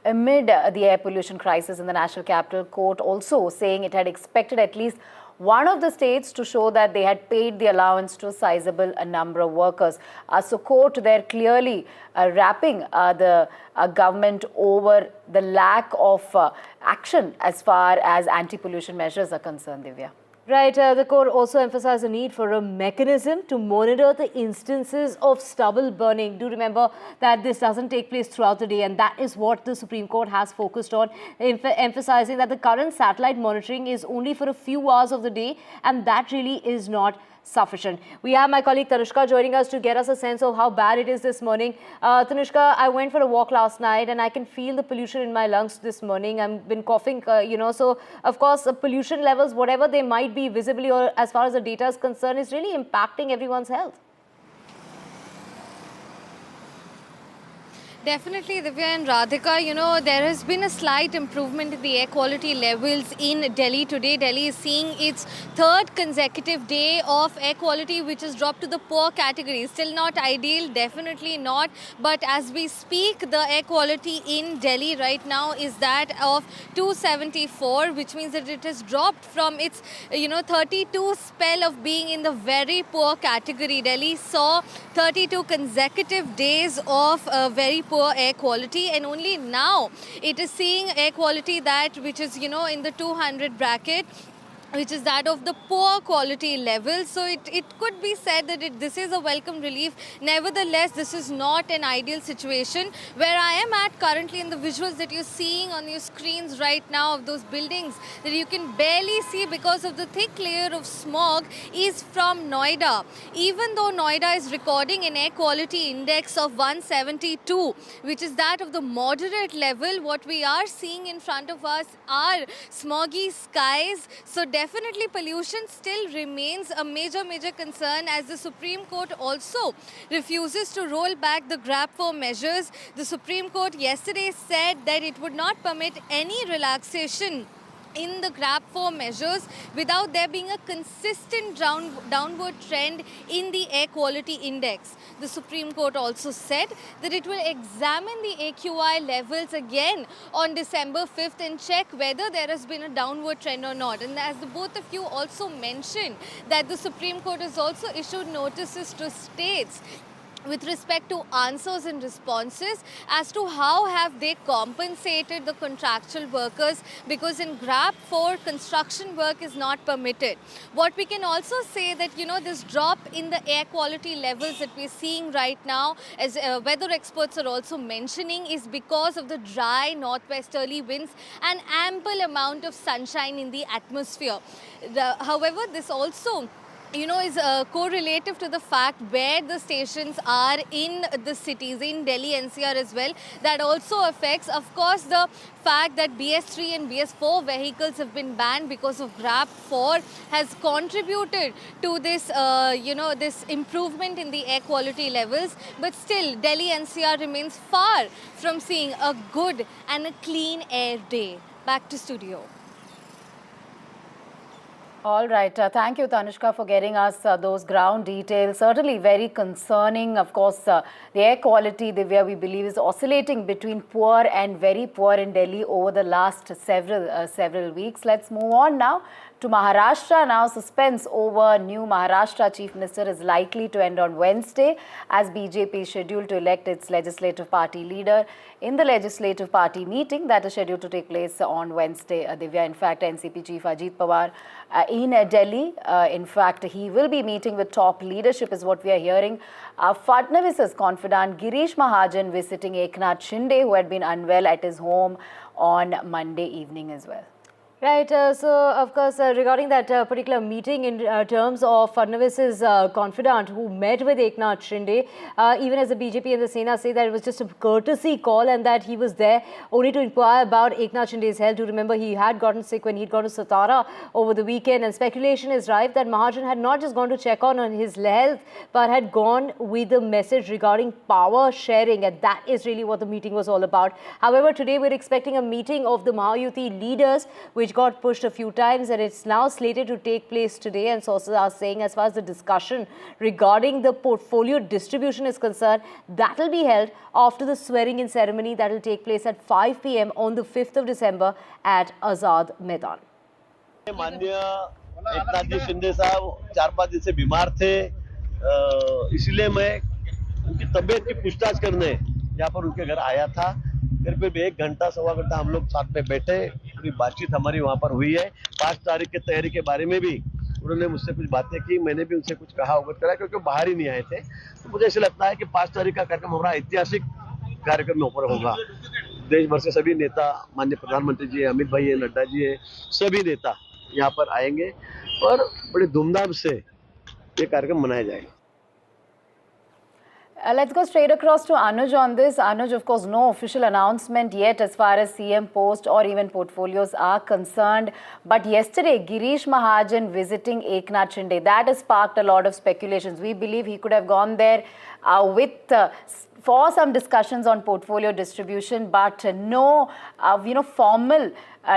amid the air pollution crisis in the national capital. Court also saying it had expected at least one of the states to show that they had paid the allowance to a sizable number of workers. So court there clearly wrapping the government over the lack of action as far as anti-pollution measures are concerned, Divya. Right, the court also emphasized the need for a mechanism to monitor the instances of stubble burning. Do remember that this doesn't take place throughout the day, and that is what the Supreme Court has focused on, emphasizing that the current satellite monitoring is only for a few hours of the day, and that really is not sufficient. We have my colleague Tanushka joining us to get us a sense of how bad it is this morning. Tanushka, I went for a walk last night and I can feel the pollution in my lungs this morning. I've been coughing, so of course pollution levels, whatever they might be visibly or as far as the data is concerned, is really impacting everyone's health. Definitely, Divya and Radhika, there has been a slight improvement in the air quality levels in Delhi today. Delhi is seeing its third consecutive day of air quality, which has dropped to the poor category. Still not ideal, definitely not. But as we speak, the air quality in Delhi right now is that of 274, which means that it has dropped from its, 32 spell of being in the very poor category. Delhi saw 32 consecutive days of very poor air quality, and only now it is seeing air quality which is in the 200 bracket, which is that of the poor quality level. So it could be said that this is a welcome relief. Nevertheless, this is not an ideal situation. Where I am at currently, in the visuals that you're seeing on your screens right now of those buildings that you can barely see because of the thick layer of smog, is from Noida. Even though Noida is recording an air quality index of 172, which is that of the moderate level, what we are seeing in front of us are smoggy skies. So definitely pollution still remains a major concern, as the Supreme Court also refuses to roll back the GRAP 4 measures. The Supreme Court yesterday said that it would not permit any relaxation in the GRAP 4 measures without there being a consistent downward trend in the air quality index. The Supreme Court also said that it will examine the AQI levels again on December 5th and check whether there has been a downward trend or not. And as the both of you also mentioned, that the Supreme Court has also issued notices to states with respect to answers and responses as to how have they compensated the contractual workers, because in GRAP 4 construction work is not permitted. What we can also say that this drop in the air quality levels that we're seeing right now, as weather experts are also mentioning, is because of the dry northwesterly winds and ample amount of sunshine in the atmosphere. However, this also is correlative to the fact where the stations are in the cities, in Delhi NCR as well. That also affects, of course, the fact that BS3 and BS4 vehicles have been banned because of GRAP 4 has contributed to this, this improvement in the air quality levels. But still, Delhi NCR remains far from seeing a good and a clean air day. Back to studio. All right. Thank you, Tanushka, for getting us those ground details. Certainly very concerning. Of course, the air quality, Divya, we believe is oscillating between poor and very poor in Delhi over the last several weeks. Let's move on now to Maharashtra. Now, suspense over new Maharashtra Chief Minister is likely to end on Wednesday as BJP is scheduled to elect its legislative party leader in the legislative party meeting that is scheduled to take place on Wednesday. Divya, in fact, NCP Chief Ajit Pawar in Delhi. In fact, he will be meeting with top leadership is what we are hearing. Fadnavis's confidant Girish Mahajan visiting Eknath Shinde, who had been unwell at his home on Monday evening as well. Right. So, of course, regarding that particular meeting in terms of Fadnavis's confidant who met with Eknath Shinde, even as the BJP and the Sena say that it was just a courtesy call and that he was there only to inquire about Eknath Shinde's health. To remember, he had gotten sick when he'd gone to Satara over the weekend, and speculation is rife that Mahajan had not just gone to check on his health, but had gone with a message regarding power sharing, and that is really what the meeting was all about. However, today we're expecting a meeting of the Mahayuti leaders, which got pushed a few times, and it's now slated to take place today. And sources are saying, as far as the discussion regarding the portfolio distribution is concerned, that will be held after the swearing-in ceremony that will take place at 5 p.m. on the 5th of December at Azad Maidan. माननीय एकनाथ जी शिंदे साहब 4-5 दिन से बीमार थे, इसलिए मैं उनकी तबीयत की पूछताछ करने यहाँ पर उनके घर आया था। करीब 1 घंटा सवा घंटा हम लोग साथ में बैठे, पूरी बातचीत हमारी वहाँ पर हुई है। 5 तारीख की तैयारी के बारे में भी उन्होंने मुझसे कुछ बातें की, मैंने भी उनसे कुछ कहा अवगत करा, क्योंकि बाहर ही नहीं आए थे। तो मुझे ऐसा लगता है कि 5 तारीख का कार्यक्रम हमारा ऐतिहासिक कार्यक्रम में ऊपर होगा। देश भर से सभी नेता, माननीय प्रधानमंत्री जी, अमित भाई है, नड्डा जी है, सभी नेता यहाँ पर आएंगे और बड़े धूमधाम से ये कार्यक्रम मनाया जाएगा। Let's go straight across to Anuj on this. Anuj, of course, no official announcement yet as far as CM post or even portfolios are concerned. But yesterday, Girish Mahajan visiting Eknath Shinde, that has sparked a lot of speculations. We believe he could have gone there for some discussions on portfolio distribution, but no, formal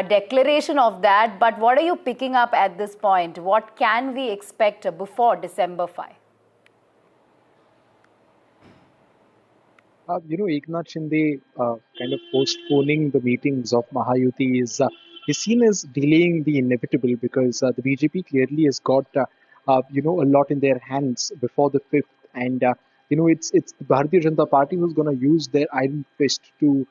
declaration of that. But what are you picking up at this point? What can we expect before December 5? Eknath Shinde kind of postponing the meetings of Mahayuti is seen as delaying the inevitable, because the BJP clearly has got a lot in their hands before the 5th, and it's the Bharatiya Janata Party who's going to use their iron fist to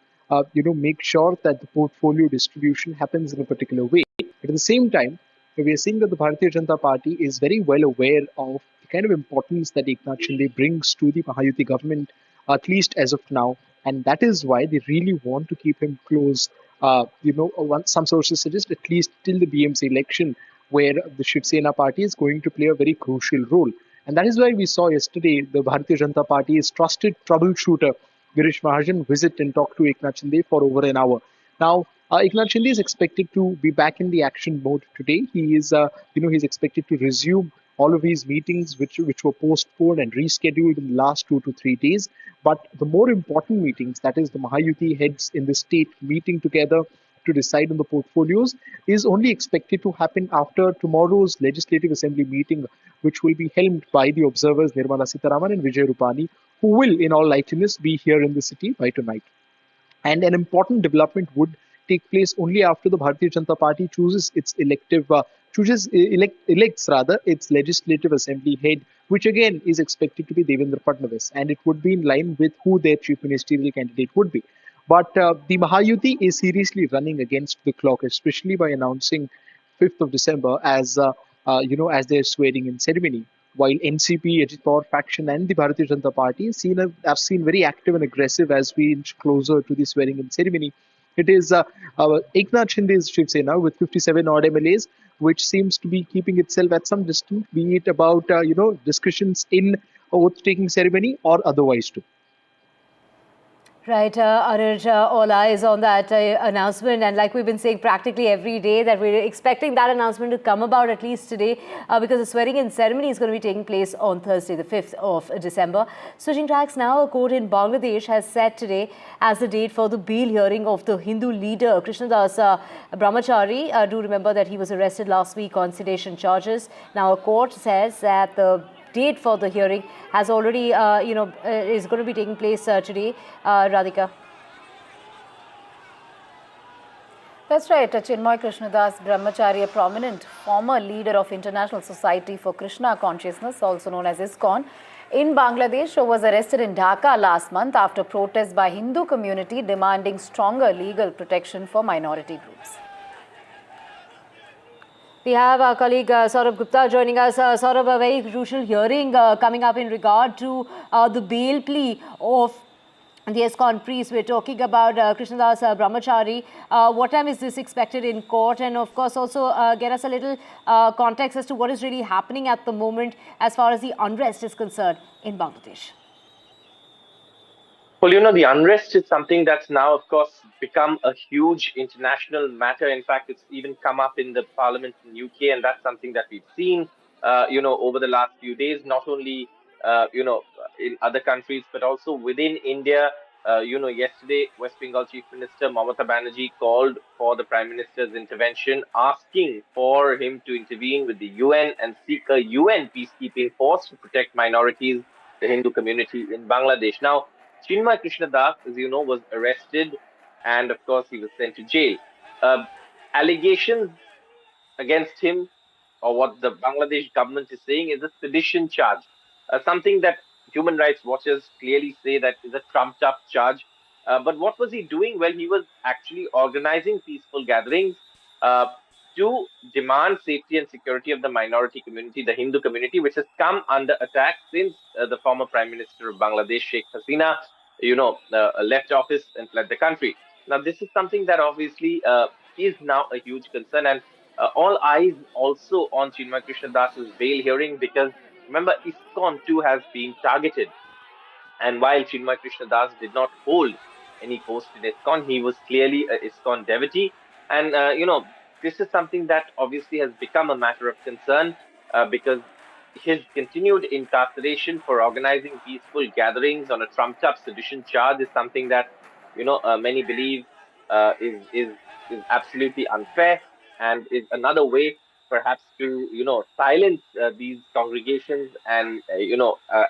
make sure that the portfolio distribution happens in a particular way. But at the same time, we are seeing that the Bharatiya Janata Party is very well aware of the kind of importance that Eknath Shinde brings to the Mahayuti government, at least as of now, and that is why they really want to keep him close. Some sources suggest at least till the BMC election, where the Shiv Sena party is going to play a very crucial role. And that is why we saw yesterday the Bharatiya Janata Party's trusted troubleshooter Girish Mahajan visit and talk to Eknath Shinde for over an hour. Now, Eknath Shinde is expected to be back in the action mode today. He is, he's expected to resume all of these meetings which were postponed and rescheduled in the last 2 to 3 days. But the more important meetings, that is the Mahayuti heads in the state meeting together to decide on the portfolios, is only expected to happen after tomorrow's Legislative Assembly meeting, which will be helmed by the observers Nirmala Sitharaman and Vijay Rupani, who will in all likelihood be here in the city by tonight. And an important development would take place only after the Bharatiya Janata Party chooses its elects its Legislative Assembly head, which again is expected to be Devendra Fadnavis, and it would be in line with who their chief ministerial candidate would be. But the Mahayuti is seriously running against the clock, especially by announcing 5th of December as their swearing-in ceremony. While NCP, Ajit Pawar faction and the Bharatiya Janata Party are seen very active and aggressive as we inch closer to the swearing-in ceremony. It is Eknath Shinde's Shiv Sena with 57 odd MLAs which seems to be keeping itself at some distance, be it about discussions in oath-taking ceremony or otherwise too. Right, Anuj, all eyes on that announcement, and like we've been saying practically every day that we're expecting that announcement to come about at least today because the swearing-in ceremony is going to be taking place on Thursday, the 5th of December. Switching tracks now, a court in Bangladesh has set today as the date for the bail hearing of the Hindu leader Krishnadas Brahmachari. Do remember that he was arrested last week on sedition charges. Now, a court says that the date for the hearing has already, is going to be taking place today. Radhika. That's right. Chinmoy Krishnadas Brahmachari, a prominent former leader of International Society for Krishna Consciousness, also known as ISKCON, in Bangladesh, was arrested in Dhaka last month after protests by Hindu community demanding stronger legal protection for minority groups. We have our colleague Saurabh Gupta joining us. Saurabh, a very crucial hearing coming up in regard to the bail plea of the ISKCON priest. We're talking about Krishnadas Brahmachari. What time is this expected in court? And of course, also get us a little context as to what is really happening at the moment as far as the unrest is concerned in Bangladesh. Well, the unrest is something that's now, of course, become a huge international matter. In fact, it's even come up in the parliament in UK, and that's something that we've seen, over the last few days, not only, in other countries, but also within India. Yesterday, West Bengal Chief Minister Mamata Banerjee called for the Prime Minister's intervention, asking for him to intervene with the UN and seek a UN peacekeeping force to protect minorities, the Hindu community in Bangladesh. Now, Chinmoy Krishnadas, as you know, was arrested and, of course, he was sent to jail. Allegations against him, or what the Bangladesh government is saying, is a sedition charge, something that human rights watchers clearly say that is a trumped-up charge. But what was he doing? Well, he was actually organizing peaceful gatherings to demand safety and security of the minority community, the Hindu community, which has come under attack since the former Prime Minister of Bangladesh, Sheikh Hasina, left office and fled the country. Now, this is something that obviously is now a huge concern, and all eyes also on Chinmoy Krishnadas's bail hearing, because remember, ISKCON too has been targeted. And while Chinmoy Krishnadas did not hold any post in ISKCON, he was clearly a ISKCON devotee. And, this is something that obviously has become a matter of concern because his continued incarceration for organizing peaceful gatherings on a trumped-up sedition charge is something that, many believe is absolutely unfair and is another way perhaps to, silence these congregations and,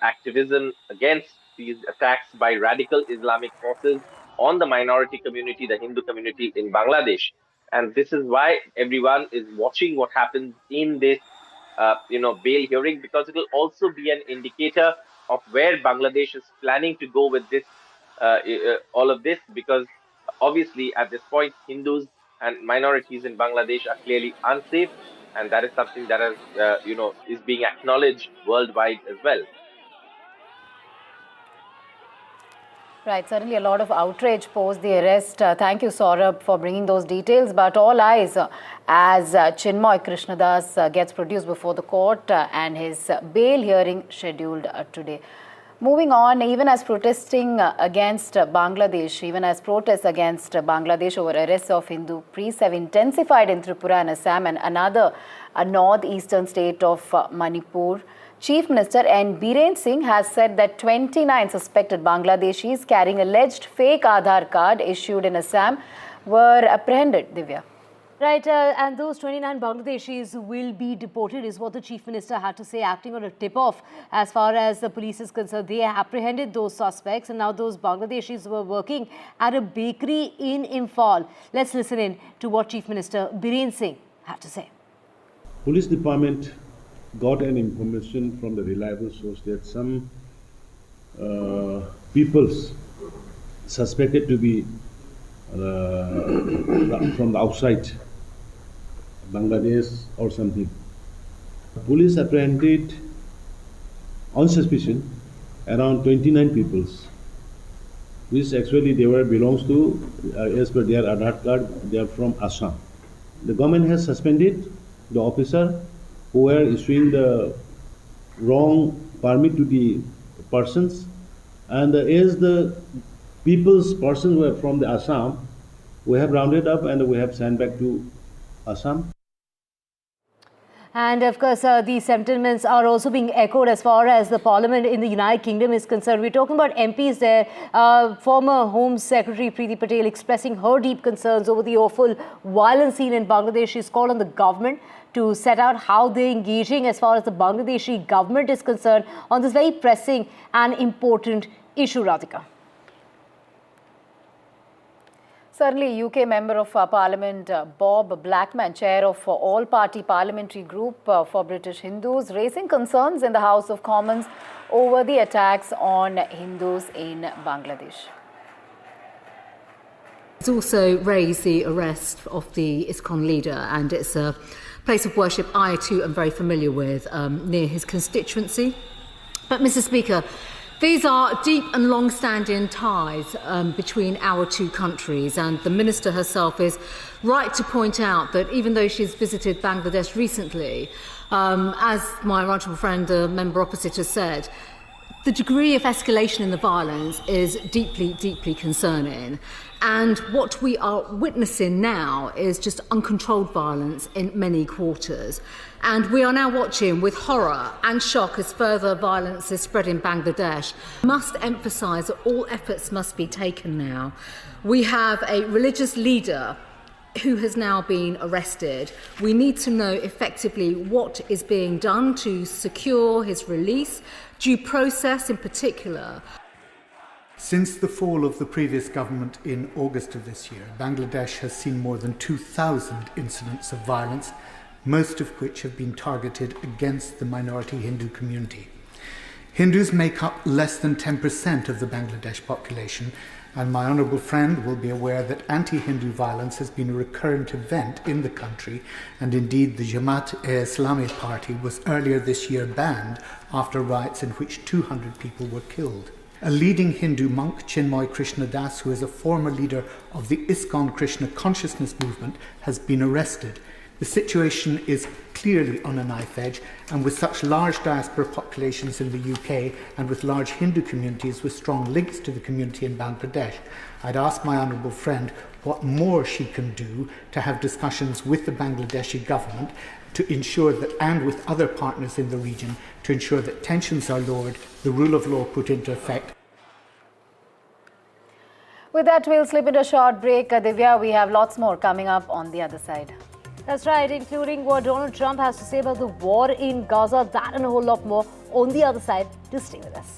activism against these attacks by radical Islamic forces on the minority community, the Hindu community in Bangladesh. And this is why everyone is watching what happens in this, bail hearing, because it will also be an indicator of where Bangladesh is planning to go with this, all of this, because obviously at this point, Hindus and minorities in Bangladesh are clearly unsafe. And that is something that has, is being acknowledged worldwide as well. Right, certainly a lot of outrage post the arrest. Thank you, Saurabh, for bringing those details. But all eyes as Chinmoy Krishnadas gets produced before the court and his bail hearing scheduled today. Moving on, even as protests against Bangladesh over arrests of Hindu priests have intensified in Tripura and Assam and another northeastern state of Manipur, Chief Minister N. Biren Singh has said that 29 suspected Bangladeshis carrying alleged fake Aadhaar card issued in Assam were apprehended. Divya. Right, and those 29 Bangladeshis will be deported is what the Chief Minister had to say, acting on a tip-off as far as the police is concerned. They apprehended those suspects, and now those Bangladeshis were working at a bakery in Imphal. Let's listen in to what Chief Minister Biren Singh had to say. Police Department got an information from the reliable source that some peoples suspected to be from the outside Bangladesh or something. Police apprehended on suspicion around 29 peoples, which actually belongs to, as per their Aadhaar card, they are from Assam. The government has suspended the officer who were issuing the wrong permit to the persons, and as the people's persons were from the Assam, we have rounded up and we have sent back to Assam. And of course, these sentiments are also being echoed as far as the Parliament in the United Kingdom is concerned. We're talking about MPs there. Former Home Secretary Preeti Patel expressing her deep concerns over the awful violence scene in Bangladesh. She's called on the government to set out how they're engaging as far as the Bangladeshi government is concerned on this very pressing and important issue, Radhika. Certainly, UK Member of Parliament Bob Blackman, chair of all-party parliamentary group for British Hindus, raising concerns in the House of Commons over the attacks on Hindus in Bangladesh. It's also raised the arrest of the ISKCON leader, and it's a place of worship I too am very familiar with near his constituency. But Mr. Speaker, these are deep and long-standing ties between our two countries, and the Minister herself is right to point out that even though she's visited Bangladesh recently, as my honourable friend, the member opposite, has said, the degree of escalation in the violence is deeply, deeply concerning. And what we are witnessing now is just uncontrolled violence in many quarters. And we are now watching with horror and shock as further violence is spread in Bangladesh. I must emphasise that all efforts must be taken now. We have a religious leader who has now been arrested. We need to know effectively what is being done to secure his release, due process in particular. Since the fall of the previous government in August of this year, Bangladesh has seen more than 2,000 incidents of violence, most of which have been targeted against the minority Hindu community. Hindus make up less than 10% of the Bangladesh population, and my honourable friend will be aware that anti-Hindu violence has been a recurrent event in the country, and indeed the Jamaat-e-Islami party was earlier this year banned after riots in which 200 people were killed. A leading Hindu monk, Chinmoy Krishna Das, who is a former leader of the ISKCON Krishna consciousness movement, has been arrested. The situation is clearly on a knife edge, and with such large diaspora populations in the UK and with large Hindu communities with strong links to the community in Bangladesh, I'd ask my honourable friend what more she can do to have discussions with the Bangladeshi government to ensure that, and with other partners in the region, to ensure that tensions are lowered, the rule of law put into effect. With that, we'll slip into a short break. Divya, we have lots more coming up on the other side. That's right, including what Donald Trump has to say about the war in Gaza, that and a whole lot more on the other side. Do stay with us.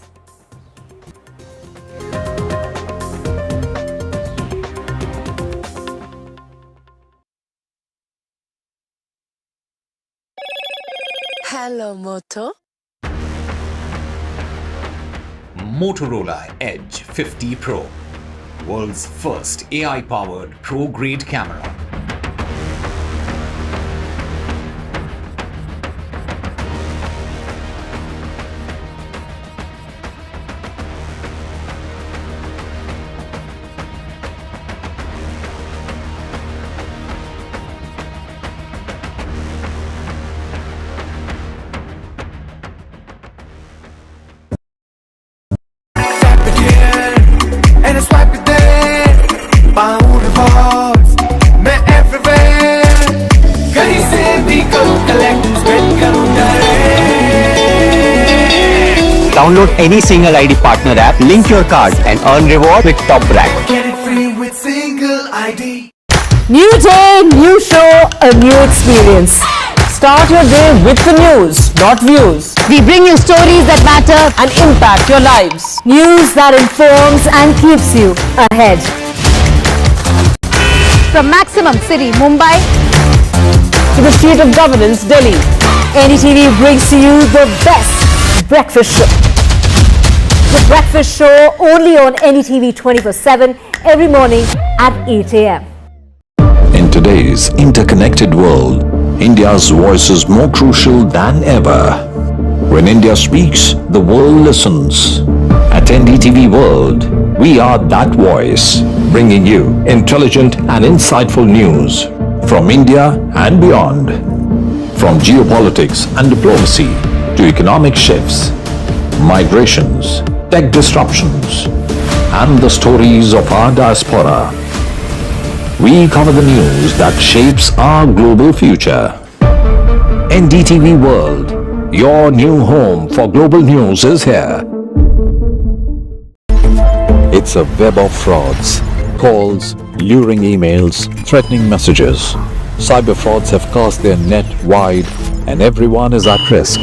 Hello, Moto. Motorola Edge 50 Pro, world's first AI-powered pro-grade camera. Download any single ID partner app, link your card and earn reward with Top Rack. Get it free with single ID. New day, new show, a new experience. Start your day with the news, not views. We bring you stories that matter and impact your lives. News that informs and keeps you ahead. From Maximum City, Mumbai, to the seat of governance, Delhi, NDTV brings to you the best breakfast show. The breakfast show only on NDTV 24/7 every morning at 8 a.m. In today's interconnected world, India's voice is more crucial than ever. When India speaks, the world listens. At NDTV World, we are that voice, bringing you intelligent and insightful news from India and beyond. From geopolitics and diplomacy to economic shifts, migrations, tech disruptions, and the stories of our diaspora, we cover the news that shapes our global future. NDTV World, your new home for global news, is here. It's a web of frauds, calls, luring emails, threatening messages. Cyber frauds have cast their net wide and everyone is at risk.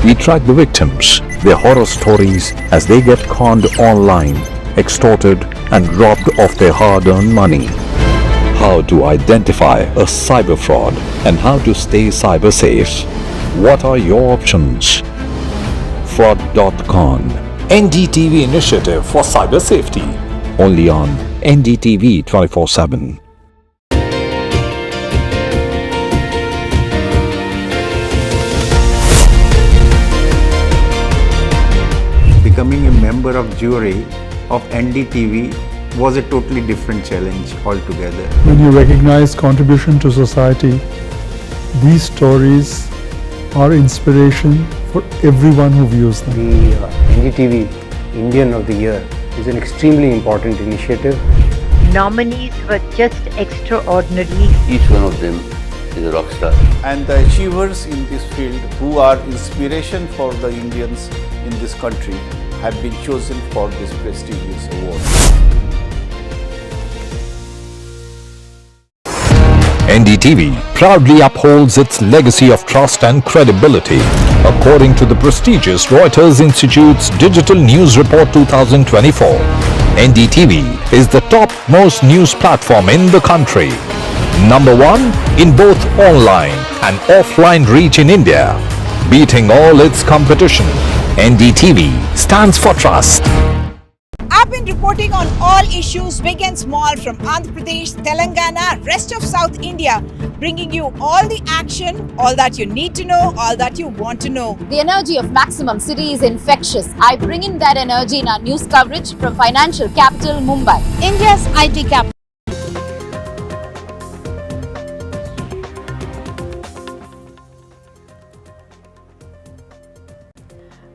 We track the victims, their horror stories as they get conned online, extorted and robbed of their hard-earned money. How to identify a cyber fraud and how to stay cyber safe. What are your options? Fraud.con, NDTV initiative for cyber safety. Only on NDTV 24/7. Becoming a member of jury of NDTV was a totally different challenge altogether. When you recognize contribution to society, these stories are inspiration for everyone who views them. The NDTV Indian of the Year is an extremely important initiative. Nominees were just extraordinary. Each one of them is a rock star. And the achievers in this field who are inspiration for the Indians in this country have been chosen for this prestigious award. NDTV proudly upholds its legacy of trust and credibility. According to the prestigious Reuters Institute's Digital News Report 2024, NDTV is the top-most news platform in the country. Number 1 in both online and offline reach in India. Beating all its competition, NDTV stands for trust. I've been reporting on all issues big and small from Andhra Pradesh, Telangana, rest of South India, bringing you all the action, all that you need to know, all that you want to know. The energy of Maximum City is infectious. I bring in that energy in our news coverage from financial capital Mumbai, India's IT capital.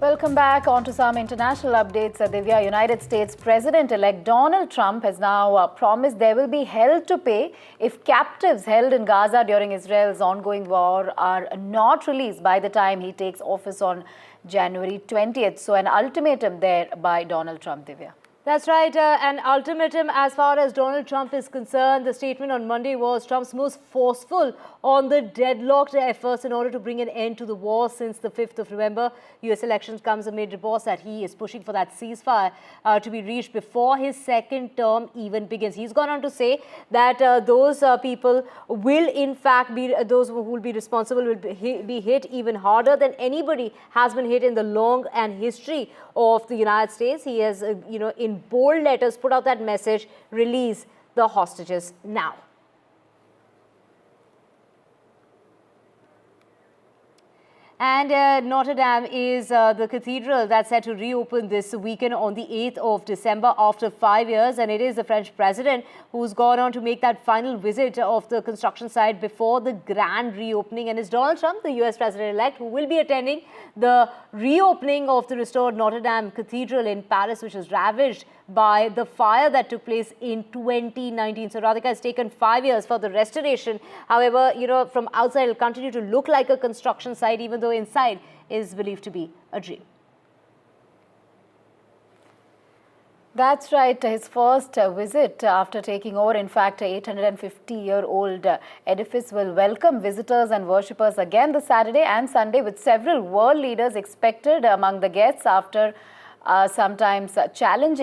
Welcome back. On to some international updates. Divya, United States President-elect Donald Trump has now promised there will be hell to pay if captives held in Gaza during Israel's ongoing war are not released by the time he takes office on January 20th. So an ultimatum there by Donald Trump, Divya. That's right, an ultimatum as far as Donald Trump is concerned. The statement on Monday was Trump's most forceful on the deadlocked efforts in order to bring an end to the war since the 5th of November. US elections comes amid reports that he is pushing for that ceasefire to be reached before his second term even begins. He's gone on to say that those people will in fact be, those who will be responsible will be hit even harder than anybody has been hit in the long and history of the United States. He has, in bold letters put out that message, release the hostages now. And Notre Dame is the cathedral that's set to reopen this weekend on the 8th of December after 5 years. And it is the French president who's gone on to make that final visit of the construction site before the grand reopening. And it's Donald Trump, the US president-elect, who will be attending the reopening of the restored Notre Dame Cathedral in Paris, which was ravaged by the fire that took place in 2019. So Radhika, has taken 5 years for the restoration. However, from outside it will continue to look like a construction site, even though inside is believed to be a dream. That's right. His first visit after taking over. In fact, a 850-year-old edifice will welcome visitors and worshippers again this Saturday and Sunday, with several world leaders expected among the guests after sometimes challenging